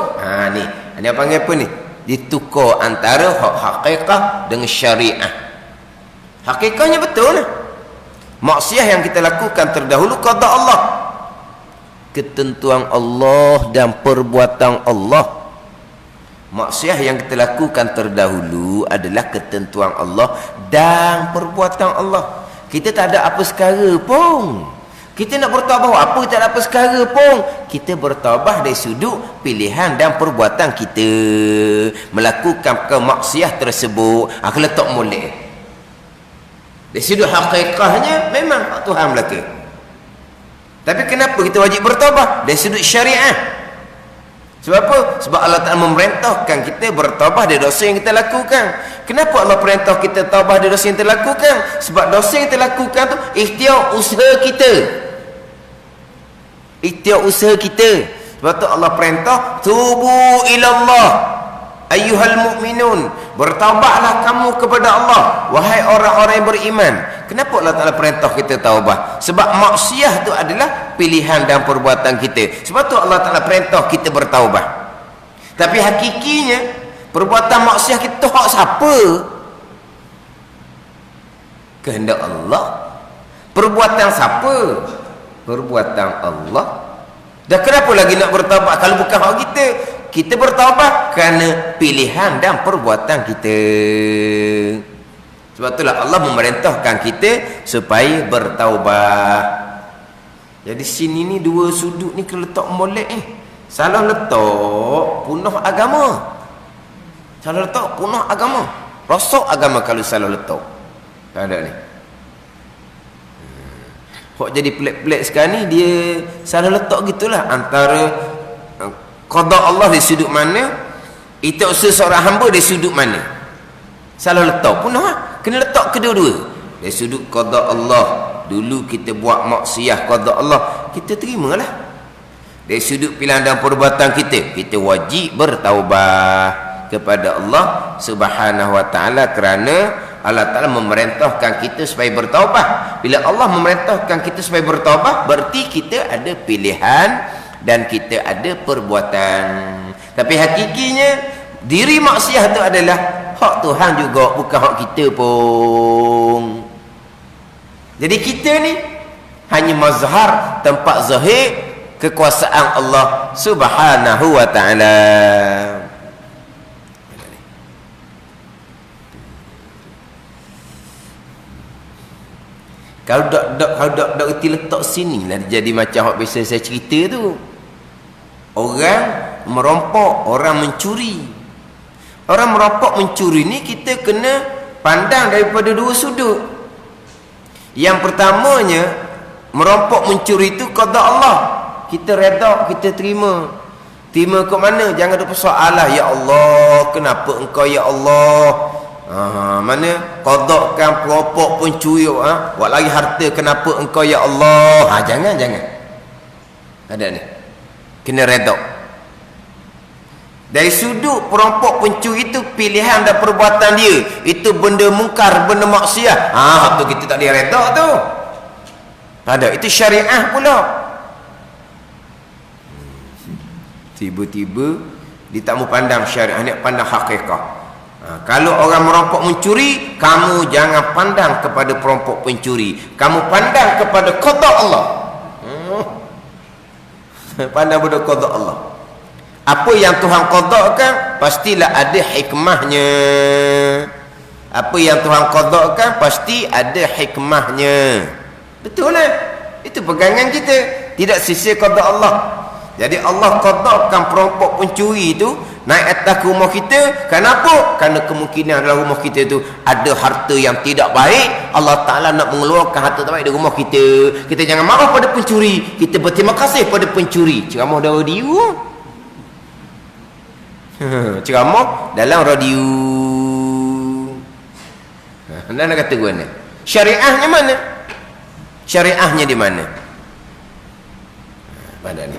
Speaker 1: Ni. Ini apa panggil apa ni? Ditukar antara hak hakikat dengan syariah. Hakikatnya betul lah. Maksiat yang kita lakukan terdahulu qada Allah, ketentuan Allah dan perbuatan Allah. Maksiat yang kita lakukan terdahulu adalah ketentuan Allah dan perbuatan Allah. Kita tak ada apa sekara pun. Kita nak bertaubat apa, tak ada apa sekara pun. Kita bertaubat dari sudut pilihan dan perbuatan kita melakukan kemaksiat tersebut. Aku letak molek. Dari sudut hakikahnya memang Tuhan belaka. Tapi kenapa kita wajib bertaubat? Dari sudut syariah. Sebab apa? Sebab Allah Ta'ala memerintahkan kita bertaubat dari dosa yang kita lakukan. Kenapa Allah perintah kita taubat dari dosa yang kita lakukan? Sebab dosa yang kita lakukan tu ikhtiar usaha kita. Ikhtiar usaha kita. Sebab tu Allah perintah, tubu ilallah ayyuhal mu'minun, bertaubatlah kamu kepada Allah wahai orang-orang yang beriman. Kenapa Allah Ta'ala perintah kita taubat? Sebab maksiat itu adalah pilihan dan perbuatan kita. Sebab tu Allah Ta'ala perintah kita bertaubat. Tapi hakikinya perbuatan maksiat kita hak siapa? Kehendak Allah. Perbuatan siapa? Perbuatan Allah. Dan kenapa lagi nak bertaubat kalau bukan hak kita? Kita bertaubat kerana pilihan dan perbuatan kita. Sebab itulah Allah memerintahkan kita supaya bertaubat. Jadi sini ni dua sudut ni kena letak molek ni. Salah letak punah agama. Salah letak punah agama. Rosak agama kalau salah letak. Tak ada ni. Kok jadi pelik-pelik sekarang ni dia salah letak gitulah antara qada Allah di sudut mana, itu usaha seorang hamba di sudut mana. Salah letak punah. Kena letak kedua-dua. Dari sudut qada Allah, dulu kita buat maksiat qada Allah, kita terimalah. Dari sudut pilihan dan perbuatan kita, kita wajib bertaubat kepada Allah Subhanahu wa taala kerana Allah Ta'ala memerintahkan kita supaya bertaubat. Bila Allah memerintahkan kita supaya bertaubat, berarti kita ada pilihan dan kita ada perbuatan. Tapi hakikinya diri maksiat itu adalah hak Tuhan juga, bukan hak kita pun. Jadi kita ni hanya mazhar, tempat zahir kekuasaan Allah Subhanahu wa taala. Kalau dak reti letak sini lah jadi macam hak biasa saya cerita tu. Orang merompok, orang mencuri. Orang merompok mencuri ni kita kena pandang daripada dua sudut. Yang pertamanya, merompok mencuri itu qada Allah. Kita reda, kita terima. Terima ke mana? Jangan ada persoalan. Ya Allah, kenapa engkau ya Allah? Mana qadakkan perompok pencuri buat lagi harta, kenapa engkau ya Allah? Jangan. Ada ni. Kena reda. Dari sudut perompok pencuri itu pilihan dan perbuatan dia, itu benda mungkar, benda maksiat. Tu kita tak boleh reda tu. Ada, itu syariah pula. Tiba-tiba dia tak mau pandang syariah, ni pandang hakikat. Kalau orang merompok mencuri, kamu jangan pandang kepada perompok pencuri, kamu pandang kepada qada Allah. Pandang pada qada Allah. Apa yang Tuhan qadakan pastilah ada hikmahnya. Apa yang Tuhan qadakan pasti ada hikmahnya. Betul lah. Itu pegangan kita. Tidak sisir qada Allah. Jadi Allah qadakan perompok pencuri itu naik atas ke rumah kita. Kenapa? Kerana kemungkinan dalam rumah kita itu ada harta yang tidak baik. Allah Ta'ala nak mengeluarkan harta tak baik dari rumah kita. Kita jangan marah pada pencuri, kita berterima kasih pada pencuri. Ceramah dalam radio. Ceramah dalam radio. Anda nak kata guna syariahnya mana? Syariahnya di mana? Pada ni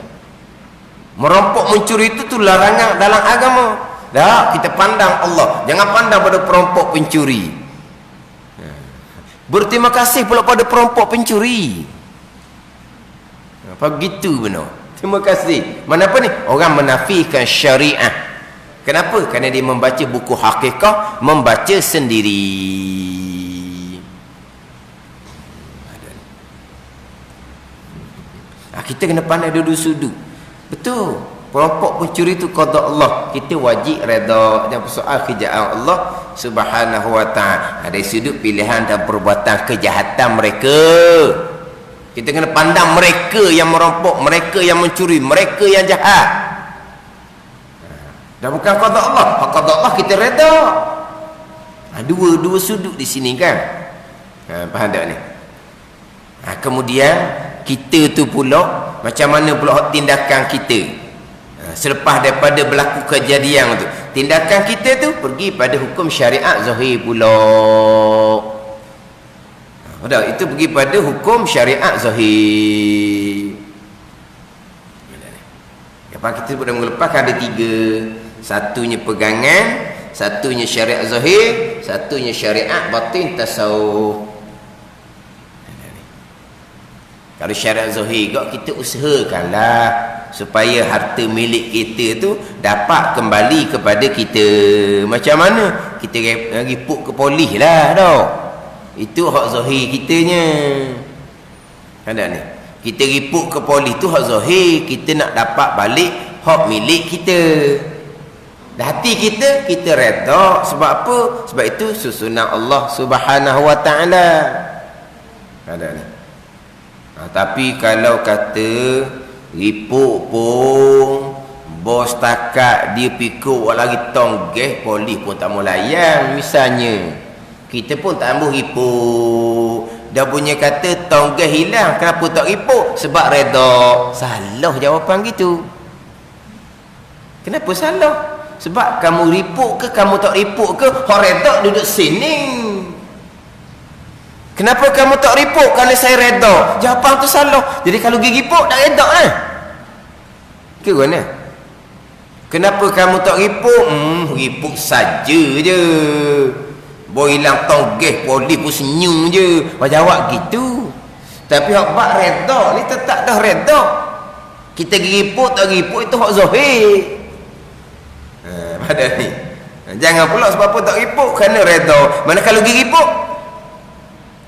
Speaker 1: merompok mencuri itu tu larangan dalam agama. Dah, kita pandang Allah, jangan pandang pada perompok pencuri. Berterima kasih pula pada perompok pencuri. Apa begitu benar? Terima kasih. Mana apa ni? Orang menafikan syariah. Kenapa? Kerana dia membaca buku hakikah, membaca sendiri. Kita kena pandang dua sudut. Betul. Perampok pencuri itu qada Allah, kita wajib redha dan soal kejahatan Allah Subhanahu wa taala. Dari sudut pilihan dan perbuatan kejahatan mereka, kita kena pandang mereka yang merampok, mereka yang mencuri, mereka yang jahat. Dan bukan qada Allah. Qada Allah kita redha. Dua sudut di sini kan. Faham tak ni? Kemudian kita tu pula macam mana pula tindakan kita selepas daripada berlaku kejadian tu. Tindakan kita tu pergi pada hukum syariat zahir pula. Itu pergi pada hukum syariat zahir. Apa kita pada minggu lepas ada 3. Satunya pegangan, satunya syariat zahir, satunya syariat batin tasawuf. Kalau syariat zahir kita usahakanlah supaya harta milik kita tu dapat kembali kepada kita. Macam mana? Kita ripuk ke polis lah dah. Itu hak zahir kitanya. Ada ni. Kita ripuk ke polis tu hak zahir, kita nak dapat balik hak milik kita. Dan hati kita redha sebab apa? Sebab itu susunan Allah Subhanahu wa taala. Ada ni. Tapi kalau kata ripuk pun bos takat dia pikuk lagi tonggeh, polis pun tak mau layan misalnya, kita pun tak ambil ripuk. Dah punya kata tonggeh hilang, kenapa tak ripuk? Sebab redha. Salah jawapan gitu. Kenapa salah? Sebab kamu ripuk ke kamu tak ripuk ke, hak redha duduk sini. Kenapa kamu tak ripuk? Kerana saya redha. Jawapan tu salah. Jadi kalau gigi ripuk tak redha lah. Ke mana? Kenapa kamu tak ripuk? Ripuk saja je. Boleh hilang tonggeh, polis pun senyum je. Jawab gitu. Tapi hak bak redha ni tetap dah redha. Kita ripuk tak ripuk itu hak zahir. Pada ni. Jangan pula sebab apa tak ripuk kerana redha. Mana kalau gigi ripuk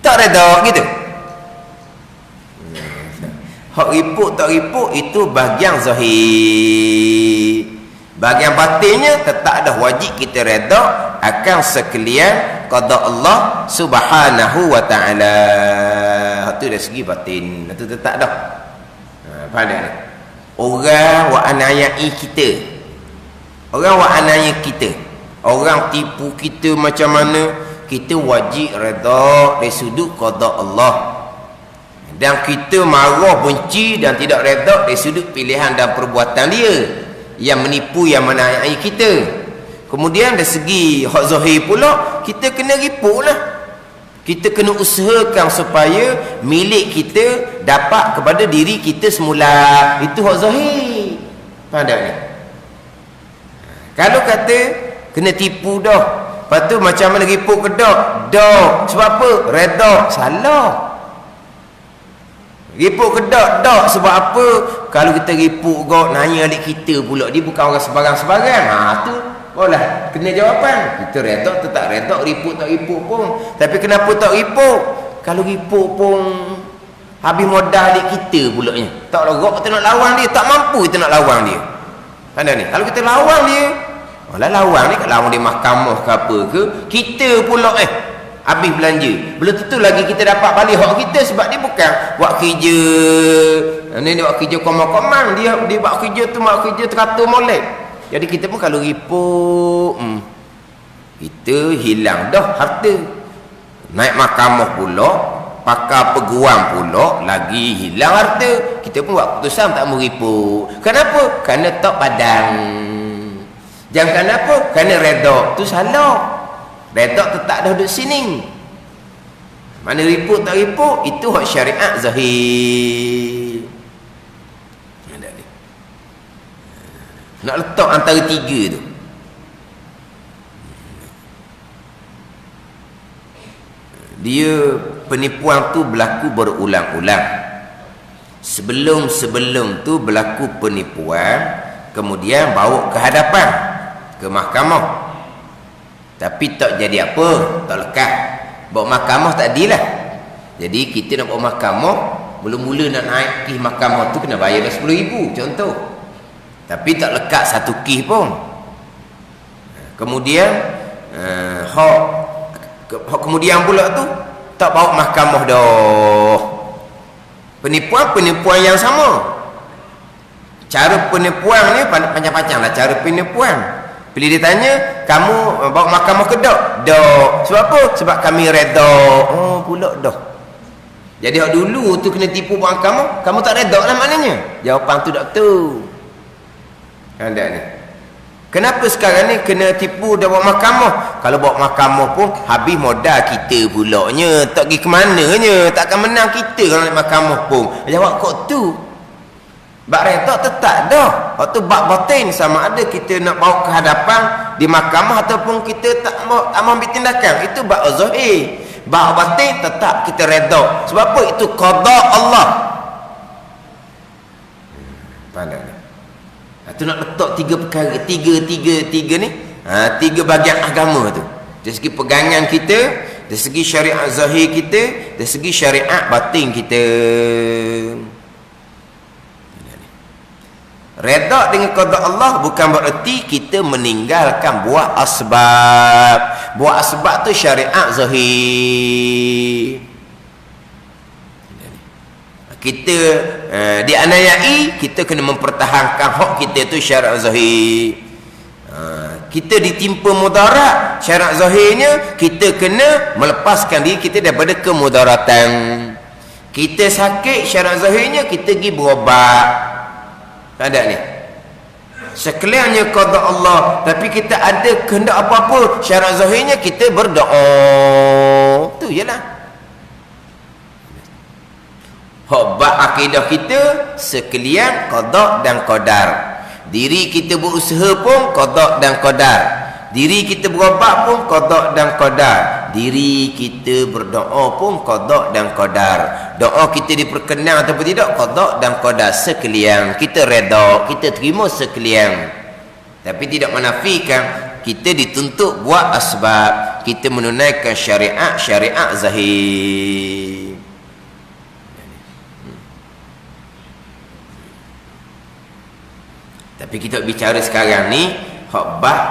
Speaker 1: tak redha gitu. Hak ripuk tak ripuk itu bahagian zahir. Bahagian batinnya tetap dah wajib kita redha akan sekalian qada Allah Subhanahu wa taala. Itu dari segi batin. Itu tetap dah. Faham tak? Orang wa anayai kita. Orang wa anayai kita. Orang tipu kita macam mana? Kita wajib redha dari sudut qada Allah. Dan kita marah, benci dan tidak redha dari sudut pilihan dan perbuatan dia yang menipu, yang menayai kita. Kemudian dari segi hak zahir pula, kita kena ripuk lah. Kita kena usahakan supaya milik kita dapat kepada diri kita semula. Itu hak zahir. Faham tak ni? Kalau kata kena tipu dah, lepas tu macam mana ripuk ke dak? Dak. Sebab apa? Redha. Salah. Ripuk ke dak? Dak. Sebab apa? Kalau kita ripuk kau nanya adik kita pula, dia bukan orang sebarang-sebarang. Tu boleh kena jawapan. Kita redha tu tak redha, ripuk tak ripuk pun. Tapi kenapa tak ripuk? Kalau ripuk pun habis modal adik kita pulaknya. Tak logok kita nak lawan dia, tak mampu kita nak lawan dia. Kan ni? Kalau kita lawan dia, lawan ni kat lawan di mahkamah ke apa ke, kita pula habis belanja. Belum tentu lagi kita dapat balik hak kita sebab dia bukan buat kerja ni, dia buat kerja komang-komang, dia buat kerja tu, buat kerja teratur molek. Jadi kita pun kalau ripuk kita hilang dah harta. Naik mahkamah pula, pakar peguam pula lagi hilang harta. Kita pun buat keputusan tak mau ripuk. Kenapa? Kerana tak padang. Jangan kenapa? Kerana redha tu salah. Redha tetap dah duduk sini. Mana ripuk tak ripuk, itu hak syariat zahir. Nak letak antara 3 tu. Dia penipuan tu berlaku berulang-ulang. Sebelum tu berlaku penipuan, kemudian bawa ke hadapan, ke mahkamah. Tapi tak jadi apa, tak lekat. Bawa mahkamah tak adilah. Jadi kita nak bawa mahkamah, mula-mula nak naik ke mahkamah tu kena bayar 10,000 contoh. Tapi tak lekat satu kih pun. Kemudian kemudian pula tu tak bawa mahkamah dah. Penipuan yang sama. Cara penipuan ni panjang-panjang lah cara penipuan. Bila dia tanya, kamu bawa mahkamah ke tak? Dak. Sebab apa? Sebab kami reda. Oh, pula dah. Jadi hak dulu tu kena tipu buat kamu tak reda lah maknanya. Jawapan tu tak tu. Ada ni. Kenapa sekarang ni kena tipu dah bawa mahkamah? Kalau bawa mahkamah pun habis modal kita pulaknya. Tak pergi ke mananya. Takkan menang kita kalau naik mahkamah pun. Jawab kok tu. Bak reda tetap dah. Waktu bak batin sama ada kita nak bawa ke hadapan di mahkamah ataupun kita tak ambil tindakan. Itu bak zahir. Bak batin tetap kita reda. Sebab apa? Itu qada Allah. Pandai ni. Itu nak letak tiga perkara, tiga ni. Tiga bahagian agama tu. Dari segi pegangan kita, dari segi syariat zahir kita, dari segi syariat batin kita. Redha dengan qada Allah bukan bererti kita meninggalkan buat asbab. Buat asbab tu syariat zahir. Kita dianiayai, kita kena mempertahankan hak kita tu syariat zahir. Kita ditimpa mudarat, syariat zahirnya kita kena melepaskan diri kita daripada kemudaratan. Kita sakit, syariat zahirnya kita pergi berobat. Tak ada ni. Sekaliannya qada Allah, tapi kita ada kehendak apa-apa, syarat zahirnya kita berdoa. Tu jelah. Hak akidah kita sekalian qada dan qadar. Diri kita berusaha pun qada dan qadar. Diri kita berobat pun qada dan qadar. Diri kita berdoa pun qada dan qadar. Doa kita diperkenan ataupun tidak, qada dan qadar sekalian. Kita reda, kita terima sekalian. Tapi tidak menafikan kita dituntut buat asbab. Kita menunaikan syariat zahir. Tapi kita bicara sekarang ni hak bab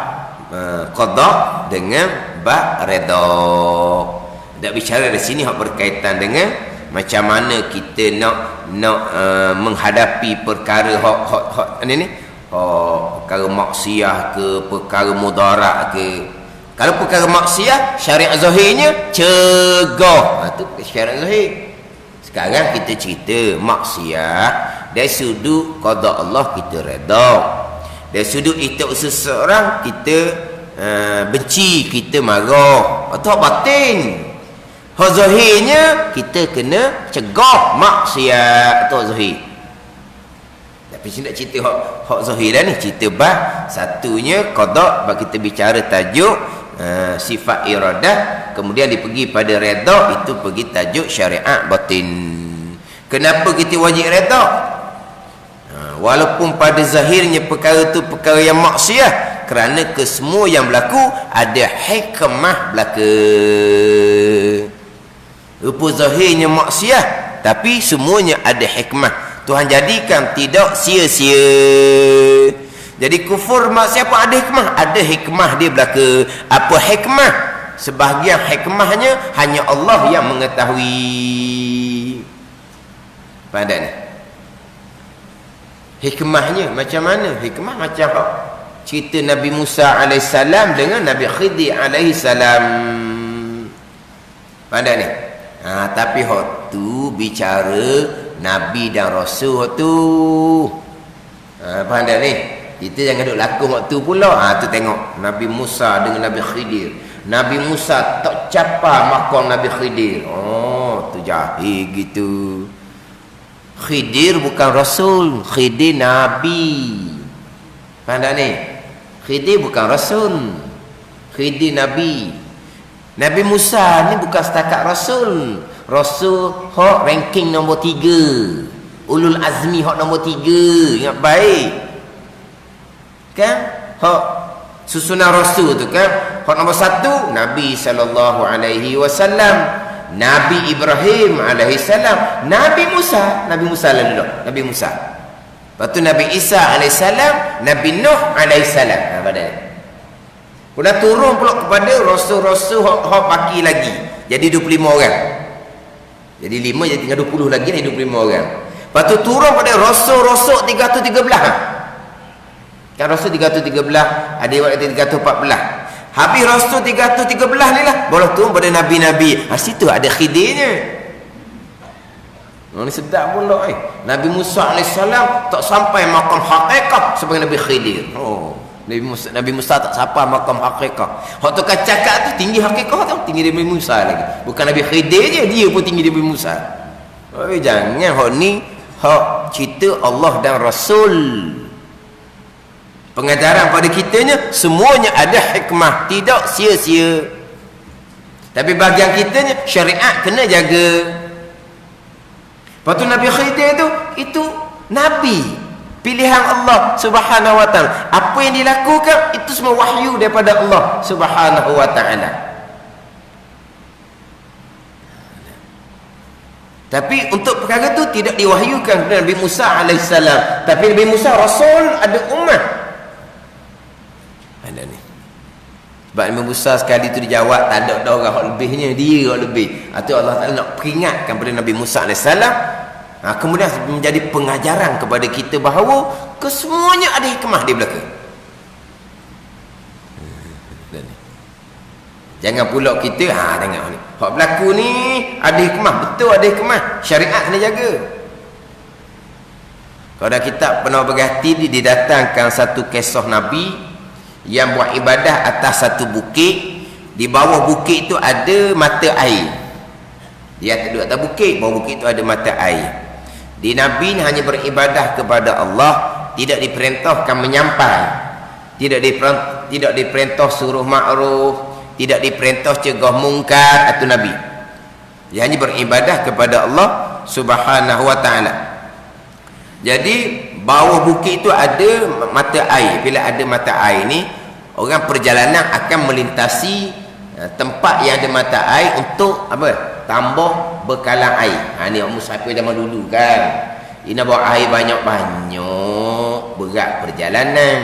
Speaker 1: qada dengan bab reda. Tak bicara di sini hak berkaitan dengan macam mana kita nak menghadapi perkara hak ni perkara maksiat ke perkara mudarat ke. Kalau perkara maksiat syariat zahirnya cegah. Itu syariat zahir. Sekarang kita cerita maksiat dari sudut qada Allah kita reda. Dari sudut itu seseorang kita benci, kita marah. Atau batin. Hak zahirnya kita kena cegah maksiat atau zahir. Tapi saya nak cerita hak zahir dah ni, cerita bab satunya qada, bab kita bicara tajuk sifat iradah, kemudian dipergi pada reda, itu pergi tajuk syariat batin. Kenapa kita wajib reda? Walaupun pada zahirnya perkara itu perkara yang maksiat, kerana kesemua yang berlaku ada hikmah belaka. Rupa zahirnya maksiat, tapi semuanya ada hikmah. Tuhan jadikan tidak sia-sia. Jadi kufur maksiat pun ada hikmah. Ada hikmah dia belaka. Apa hikmah? Sebahagian hikmahnya hanya Allah yang mengetahui. Pandai ni. Hikmahnya macam mana? Hikmah macam apa? Cerita Nabi Musa AS dengan Nabi Khidir AS. Pandai ni. Tapi hak tu bicara Nabi dan Rasul tu. Pandai ni. Kita jangan duk lakon waktu pula. Tu tengok Nabi Musa dengan Nabi Khidir. Nabi Musa tak capai makam Nabi Khidir. Tu jahil gitu. Khidir bukan Rasul, Khidir Nabi. Pandai ni. Khidir bukan Rasul, Khidir Nabi. Nabi Musa ni bukan setakat Rasul. Rasul hak ranking nombor 3. Ulul azmi hak nombor 3. Ingat baik. Kan? Hak susunan Rasul tu kan. Hak nombor 1 Nabi SAW. Nabi Ibrahim alaihissalam, Nabi Musa lalu Nabi Musa. Lepas tu Nabi Isa AS, Nabi Nuh AS. Pada kemudian turun pula kepada rasul-rasul hak baki lagi. Jadi 25 orang. Jadi 5 jadi tinggal 20 lagi, jadi 25 orang. Lepas tu turun pada rasul-rasul 313. Kan rasul 313, ada waktu 314. Habis rasul 313 ni lah baru turun pada nabi-nabi. Situ ada Khidirnya. Ini sedap pula Nabi Musa AS tak sampai makam hakikat sebagai Nabi Khidir. Nabi Musa tak sampai makam hakikat. Hak tu kan cakap tu tinggi hakikat tu, tinggi Nabi Musa lagi. Bukan Nabi Khidir je, dia pun tinggi Nabi Musa. Jangan hak ni hak cerita Allah dan Rasul. Pengajaran pada kitanya semuanya ada hikmah, tidak sia-sia. Tapi bahagian kitanya syariat kena jaga. Lepas tu Nabi Khidir tu itu nabi pilihan Allah Subhanahu wa taala. Apa yang dilakukan itu semua wahyu daripada Allah Subhanahu wa taala. Tapi untuk perkara tu tidak diwahyukan kepada Nabi Musa AS. Tapi Nabi Musa rasul, ada umat. Ada ni. Sebab Nabi Musa sekali tu dijawab tak ada orang hak lebihnya, dia hak lebih. Itu Allah Taala nak peringatkan kepada Nabi Musa AS. Kemudian menjadi pengajaran kepada kita bahawa kesemuanya ada hikmah di belakang. Jangan pula kita tengok ni. Hak berlaku ni ada hikmah, betul ada hikmah. Syariat kena jaga. Kalau ada kitab Penuh Berhati didatangkan satu kisah Nabi yang buat ibadah atas satu bukit. Di bawah bukit itu ada mata air. Dia duduk atas bukit, bawah bukit itu ada mata air. Di Nabi ni hanya beribadah kepada Allah, tidak diperintahkan menyampai, tidak diperintah suruh ma'ruf, tidak diperintah cegah mungkar. Itu Nabi. Dia hanya beribadah kepada Allah Subhanahu wa taala. Jadi bawah bukit itu ada mata air. Bila ada mata air ni, orang perjalanan akan melintasi tempat yang ada mata air untuk apa? Tambah bekalan air. Ni orang musafir zaman dulu kan. Dia nak bawa air banyak-banyak, berat perjalanan.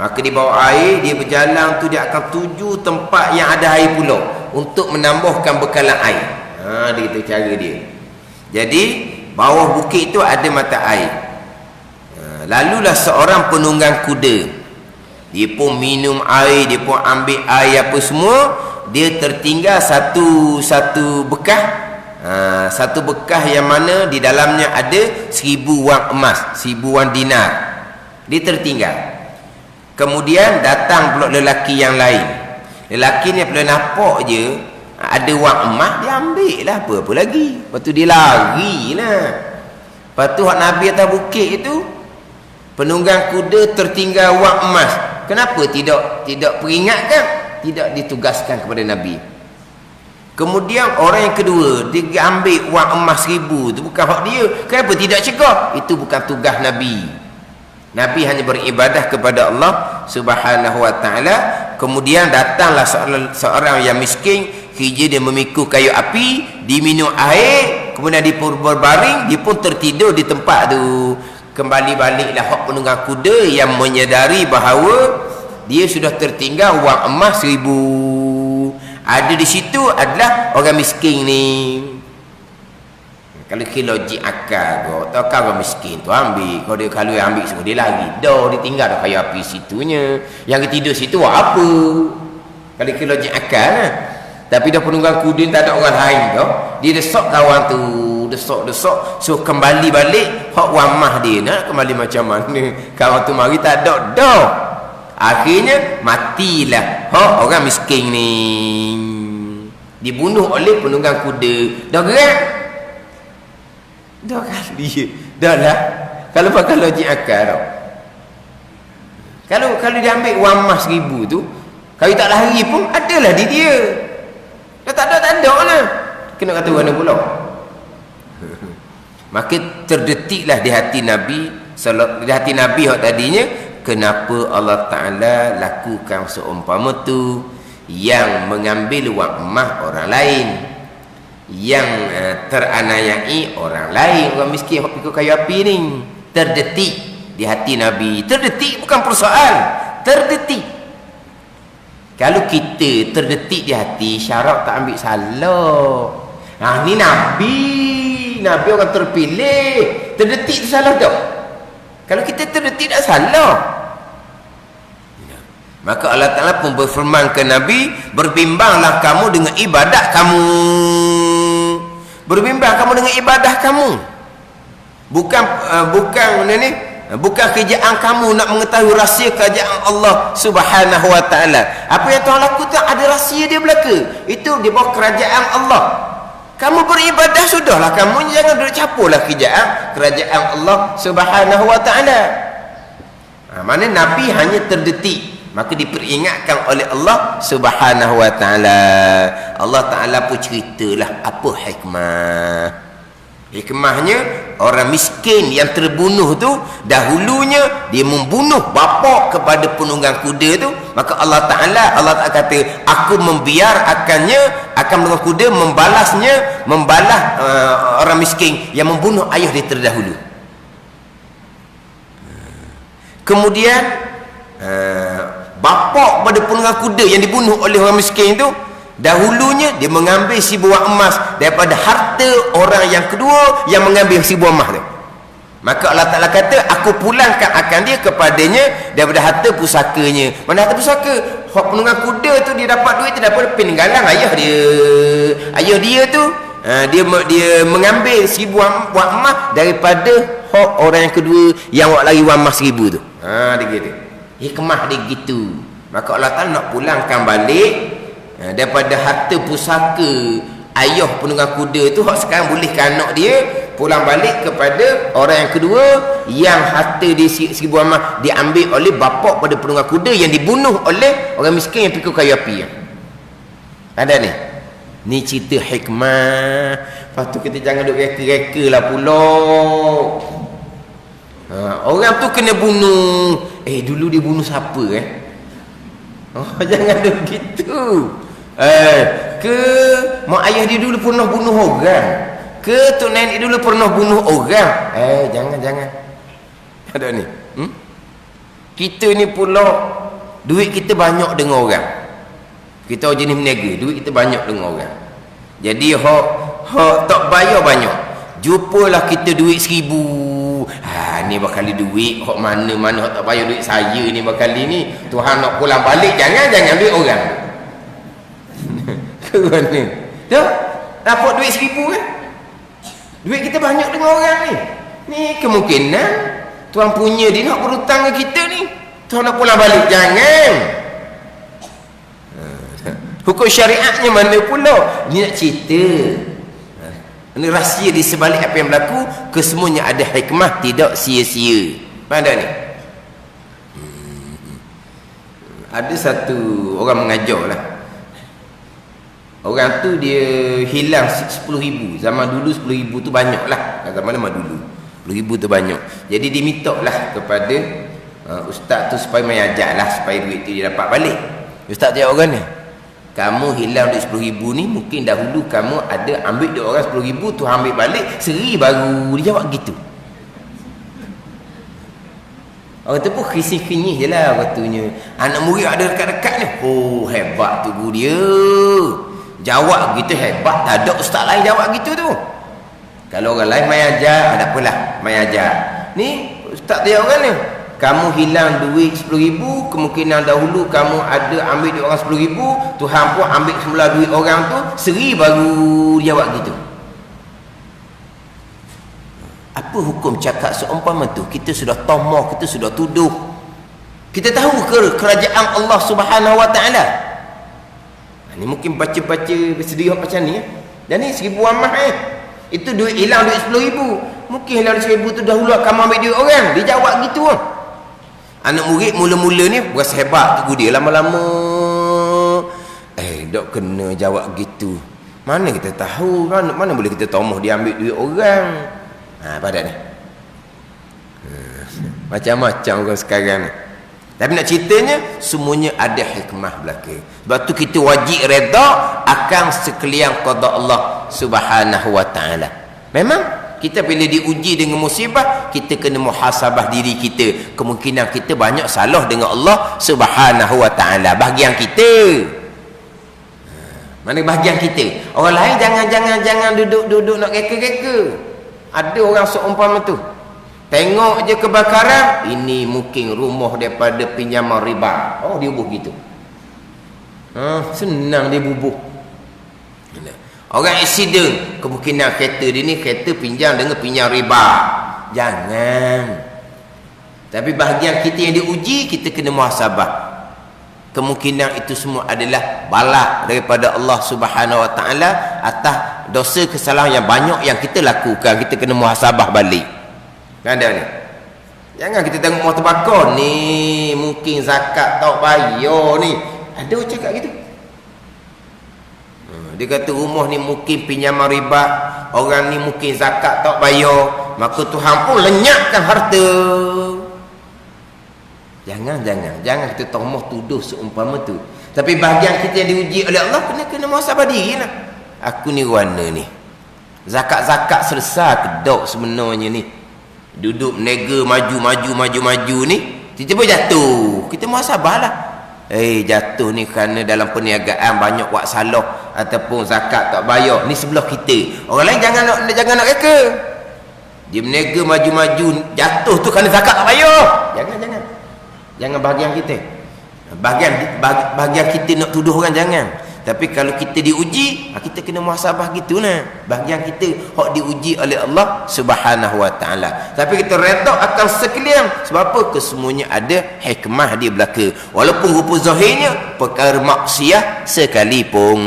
Speaker 1: Maka di bawah air dia berjalan tu, dia akan tuju tempat yang ada air pula untuk menambahkan bekalan air. Dia itu cara dia. Jadi bawah bukit itu ada mata air. Lalulah seorang penunggang kuda. Dia pun minum air, dia pun ambil air apa semua. Dia tertinggal satu bekas. Satu bekas yang mana di dalamnya ada 1000 wang emas, 1000 wang dinar. Dia tertinggal. Kemudian datang pula lelaki yang lain. Lelaki ni apabila nampak je ada wang emas, dia ambil lah, apa lagi. Lepas tu dia lari lah. Lepas tu hak Nabi atas bukit itu, penunggang kuda tertinggal wang emas. Kenapa tidak peringatkan? Tidak ditugaskan kepada Nabi. Kemudian orang yang kedua, dia ambil wang emas 1000 tu, bukan hak dia. Kenapa tidak cegah? Itu bukan tugas Nabi. Nabi hanya beribadah kepada Allah Subhanahu wa taala. Kemudian datanglah seorang yang miskin, hijau dia memikul kayu api, diminum air, kemudian dia pun berbaring, dia pun tertidur di tempat tu. Kembali baliklah hak penunggang kuda yang menyedari bahawa dia sudah tertinggal wang emas 1000. Ada di situ adalah orang miskin ni. Kalau logik akal kau, tak kan orang miskin tu ambil. Kalau dia ambil semua, dia lari. Dia tinggal dah kayu api situnya. Yang tidur situ apa? Kalau logik akal lah. Tapi dah penunggang kuda tak ada orang lain tau. Dia desok kawan tu, desok. So kembali balik, hak wang mah dia nak kembali macam mana? Kawan tu mari tak ada dah. Akhirnya matilah hak orang miskin ni. Dibunuh oleh penunggang kuda. Dah gerak. Dah kali. Dah lah. Kalau pakai logik akal tau. Kalau dia ambil wang emas 1000 tu, kalau tak lari pun adalah di dia. Dah tak ada lah. Kena kata mana pula. Maka terdetiklah di hati Nabi, di hati Nabi hak tadinya, kenapa Allah Ta'ala lakukan seumpama tu, yang mengambil wang emas orang lain, yang teranayai orang lain, orang miskin hak pikul kayu api ni, terdetik di hati Nabi. Terdetik bukan persoalan, terdetik. Kalau kita terdetik di hati, syarat tak ambil salah. Ni Nabi orang terpilih, terdetik tu salah tak? Kalau kita terdetik tak salah. Maka Allah Ta'ala pun berfirman ke Nabi, berbimbanglah kamu dengan ibadat kamu. Berbimbang kamu dengan ibadah kamu. Bukan kerjaan kamu nak mengetahui rahsia kerajaan Allah Subhanahu wa taala. Apa yang Tuhan lakukan ada rahsia dia belaka. Itu di bawah kerajaan Allah. Kamu beribadah sudahlah, kamu jangan duduk campurlah kerajaan Allah Subhanahu wa taala. Mana Nabi hanya terdetik, maka diperingatkan oleh Allah Subhanahu wa taala. Allah Taala pun ceritalah apa hikmah. Hikmahnya, orang miskin yang terbunuh tu dahulunya dia membunuh bapa kepada penunggang kuda tu, maka Allah Taala kata, aku akan menunggang kuda membalas orang miskin yang membunuh ayah dia terdahulu. Kemudian bapa pada penunggang kuda yang dibunuh oleh orang miskin tu, dahulunya dia mengambil 1000 wang emas daripada harta orang yang kedua yang mengambil 1000 wang emas tu. Maka Allah Ta'ala kata, aku pulangkan akan dia kepadanya daripada harta pusakanya. Mana harta pusaka? Hak penunggang kuda tu dia dapat duit tu daripada peninggalan ayah dia. Ayah dia tu dia mengambil 1000 wang emas daripada hak orang yang kedua yang wak lagi wang emas 1000 tu. Dia gitu. Hikmah dia gitu. Maka Allah Ta'ala nak pulangkan balik daripada harta pusaka ayah penunggang kuda tu, hak sekarang bolehkan anak dia pulang balik kepada orang yang kedua yang harta dia 1000 emas diambil oleh bapa pada penunggang kuda yang dibunuh oleh orang miskin yang pikul kayu api. Ada ni cerita hikmah. Lepas tu kita jangan duk reka-reka lah pula. Orang tu kena bunuh. Dulu dia bunuh siapa jangan duk gitu. Ke mak ayah dia dulu pernah bunuh orang, ke tok nenek dulu pernah bunuh orang. Jangan ada ni. Kita ni pula duit kita banyak dengan orang. Kita jenis meniaga, duit kita banyak dengan orang. Jadi hak tak bayar banyak, jumpalah kita duit 1000. Ni bakal duit hak mana hak tak bayar duit saya ni bakal ni. Tuhan nak pulang balik, jangan duit orang. Kerana dah dapat duit 1000 kan, duit kita banyak dengan orang ni kemungkinan Tuhan punya dia nak berhutang ke kita ni, Tuhan nak pulang balik. Jangan. Hukum syariatnya mana pula ni nak cerita. Ini rahsia di sebalik apa yang berlaku, kesemuanya ada hikmah, tidak sia-sia. Mana ni? Ada satu orang mengajar lah. Orang tu dia hilang 10,000. Zaman dulu 10,000 tu banyak lah. Zaman dulu 10,000 tu banyak. Jadi dia minta lah kepada ustaz tu supaya mengajar lah, supaya duit tu dia dapat balik. Ustaz jawab orang ni, kamu hilang duit 10,000 ni, mungkin dahulu kamu ada ambil duit orang 10,000 tu ambil balik seri baru. Dia jawab gitu. Orang tu pun kisih-kinyih je lah katanya. Anak murid ada dekat-dekat ni, hebat tu guru dia, jawab gitu hebat. Tak ada ustaz lain jawab gitu tu. Kalau orang lain mai ajar, ada apalah, mai ajar. Ni ustaz dia orang ni, kamu hilang duit 10,000, kemungkinan dahulu kamu ada ambil duit orang 10,000, Tuhan pun ambil semula duit orang tu seri baru jawab gitu. Apa hukum cakap seumpama tu? Kita sudah tomah, kita sudah tuduh. Kita tahu kerajaan Allah Subhanahu wa taala. Ni mungkin baca-baca bersedia macam ni. Dan ni 1000 emas itu duit hilang duit 10,000. Mungkin hilang 10,000 tu dahulu kamu ambil duit orang. Dia jawab gitu. Anak murid mula-mula ni berasa hebat tu dia, lama-lama dok kena jawab gitu. Mana kita tahu, mana boleh kita tomah dia ambil duit orang. Pada ni macam-macam orang sekarang ni. Tapi nak ceritanya semuanya ada hikmah belaka. Sebab tu kita wajib reda akan sekalian qada Allah Subhanahu wa taala. Memang Kita bila diuji dengan musibah, kita kena muhasabah diri kita. Kemungkinan kita banyak salah dengan Allah Subhanahu wa taala. Bahagian kita. Mana bahagian kita? Orang lain jangan duduk nak reka-reka. Ada orang seumpama tu. Tengok je kebakaran, ini mungkin rumah daripada pinjaman riba. Oh, dia bubuh gitu. Senang dia bubuh. Orang accident, kemungkinan kereta dia ni kereta pinjam dengan pinjam riba. Jangan. Tapi bahagian kita yang diuji, kita kena muhasabah. Kemungkinan itu semua adalah bala daripada Allah Subhanahu wa taala atas dosa kesalahan yang banyak yang kita lakukan. Kita kena muhasabah balik. Ada ni. Jangan kita tengok motor bakar ni mungkin zakat tak bayar ni. Ada orang cakap gitu. Dia kata rumah ni mungkin pinjaman riba, orang ni mungkin zakat tak bayar, maka Tuhan pun lenyapkan harta. Jangan kita tomoh tuduh seumpama tu. Tapi bahagian kita yang diuji oleh Allah kena muhasabah diri lah. Aku ni warna ni. Zakat selesai ke dok sebenarnya ni. Duduk menega maju ni, tiba-tiba jatuh. Kita muhasabah lah. Jatuh ni kerana dalam perniagaan banyak buat salah ataupun zakat tak bayar. Ni sebelah kita. Orang lain jangan nak reka. Dia menega maju jatuh tu kerana zakat tak bayar. Jangan bahagian kita. Bahagian kita nak tuduh orang jangan. Tapi kalau kita diuji, kita kena muhasabah gitu nah. Bahagian kita hak diuji oleh Allah Subhanahu wa taala. Tapi kita redha akan sekalian. Sebab apa? Kesemuanya ada hikmah di belaka. Walaupun rupa zahirnya perkara maksiat sekalipun.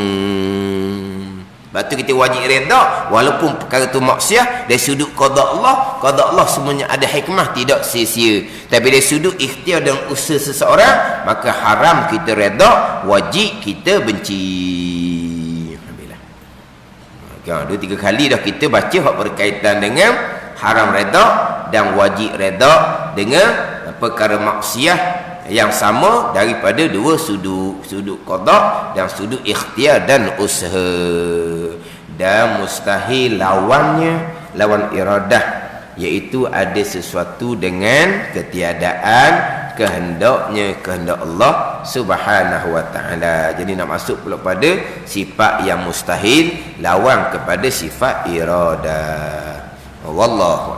Speaker 1: Sebab tu kita wajib redha walaupun perkara tu maksiat dari sudut qada Allah semuanya ada hikmah, tidak sia-sia. Tapi dari sudut ikhtiar dan usaha seseorang, maka haram kita redha, wajib kita benci. Alhamdulillah. Dua tiga kali dah kita baca hak berkaitan dengan haram redha dan wajib redha dengan perkara maksiat yang sama daripada dua sudut qada dan sudut ikhtiar dan usaha. Dan mustahil lawan iradah, iaitu ada sesuatu dengan ketiadaan kehendak Allah Subhanahu wa taala. Jadi nak masuk pula pada sifat yang mustahil lawan kepada sifat iradah. Wallahu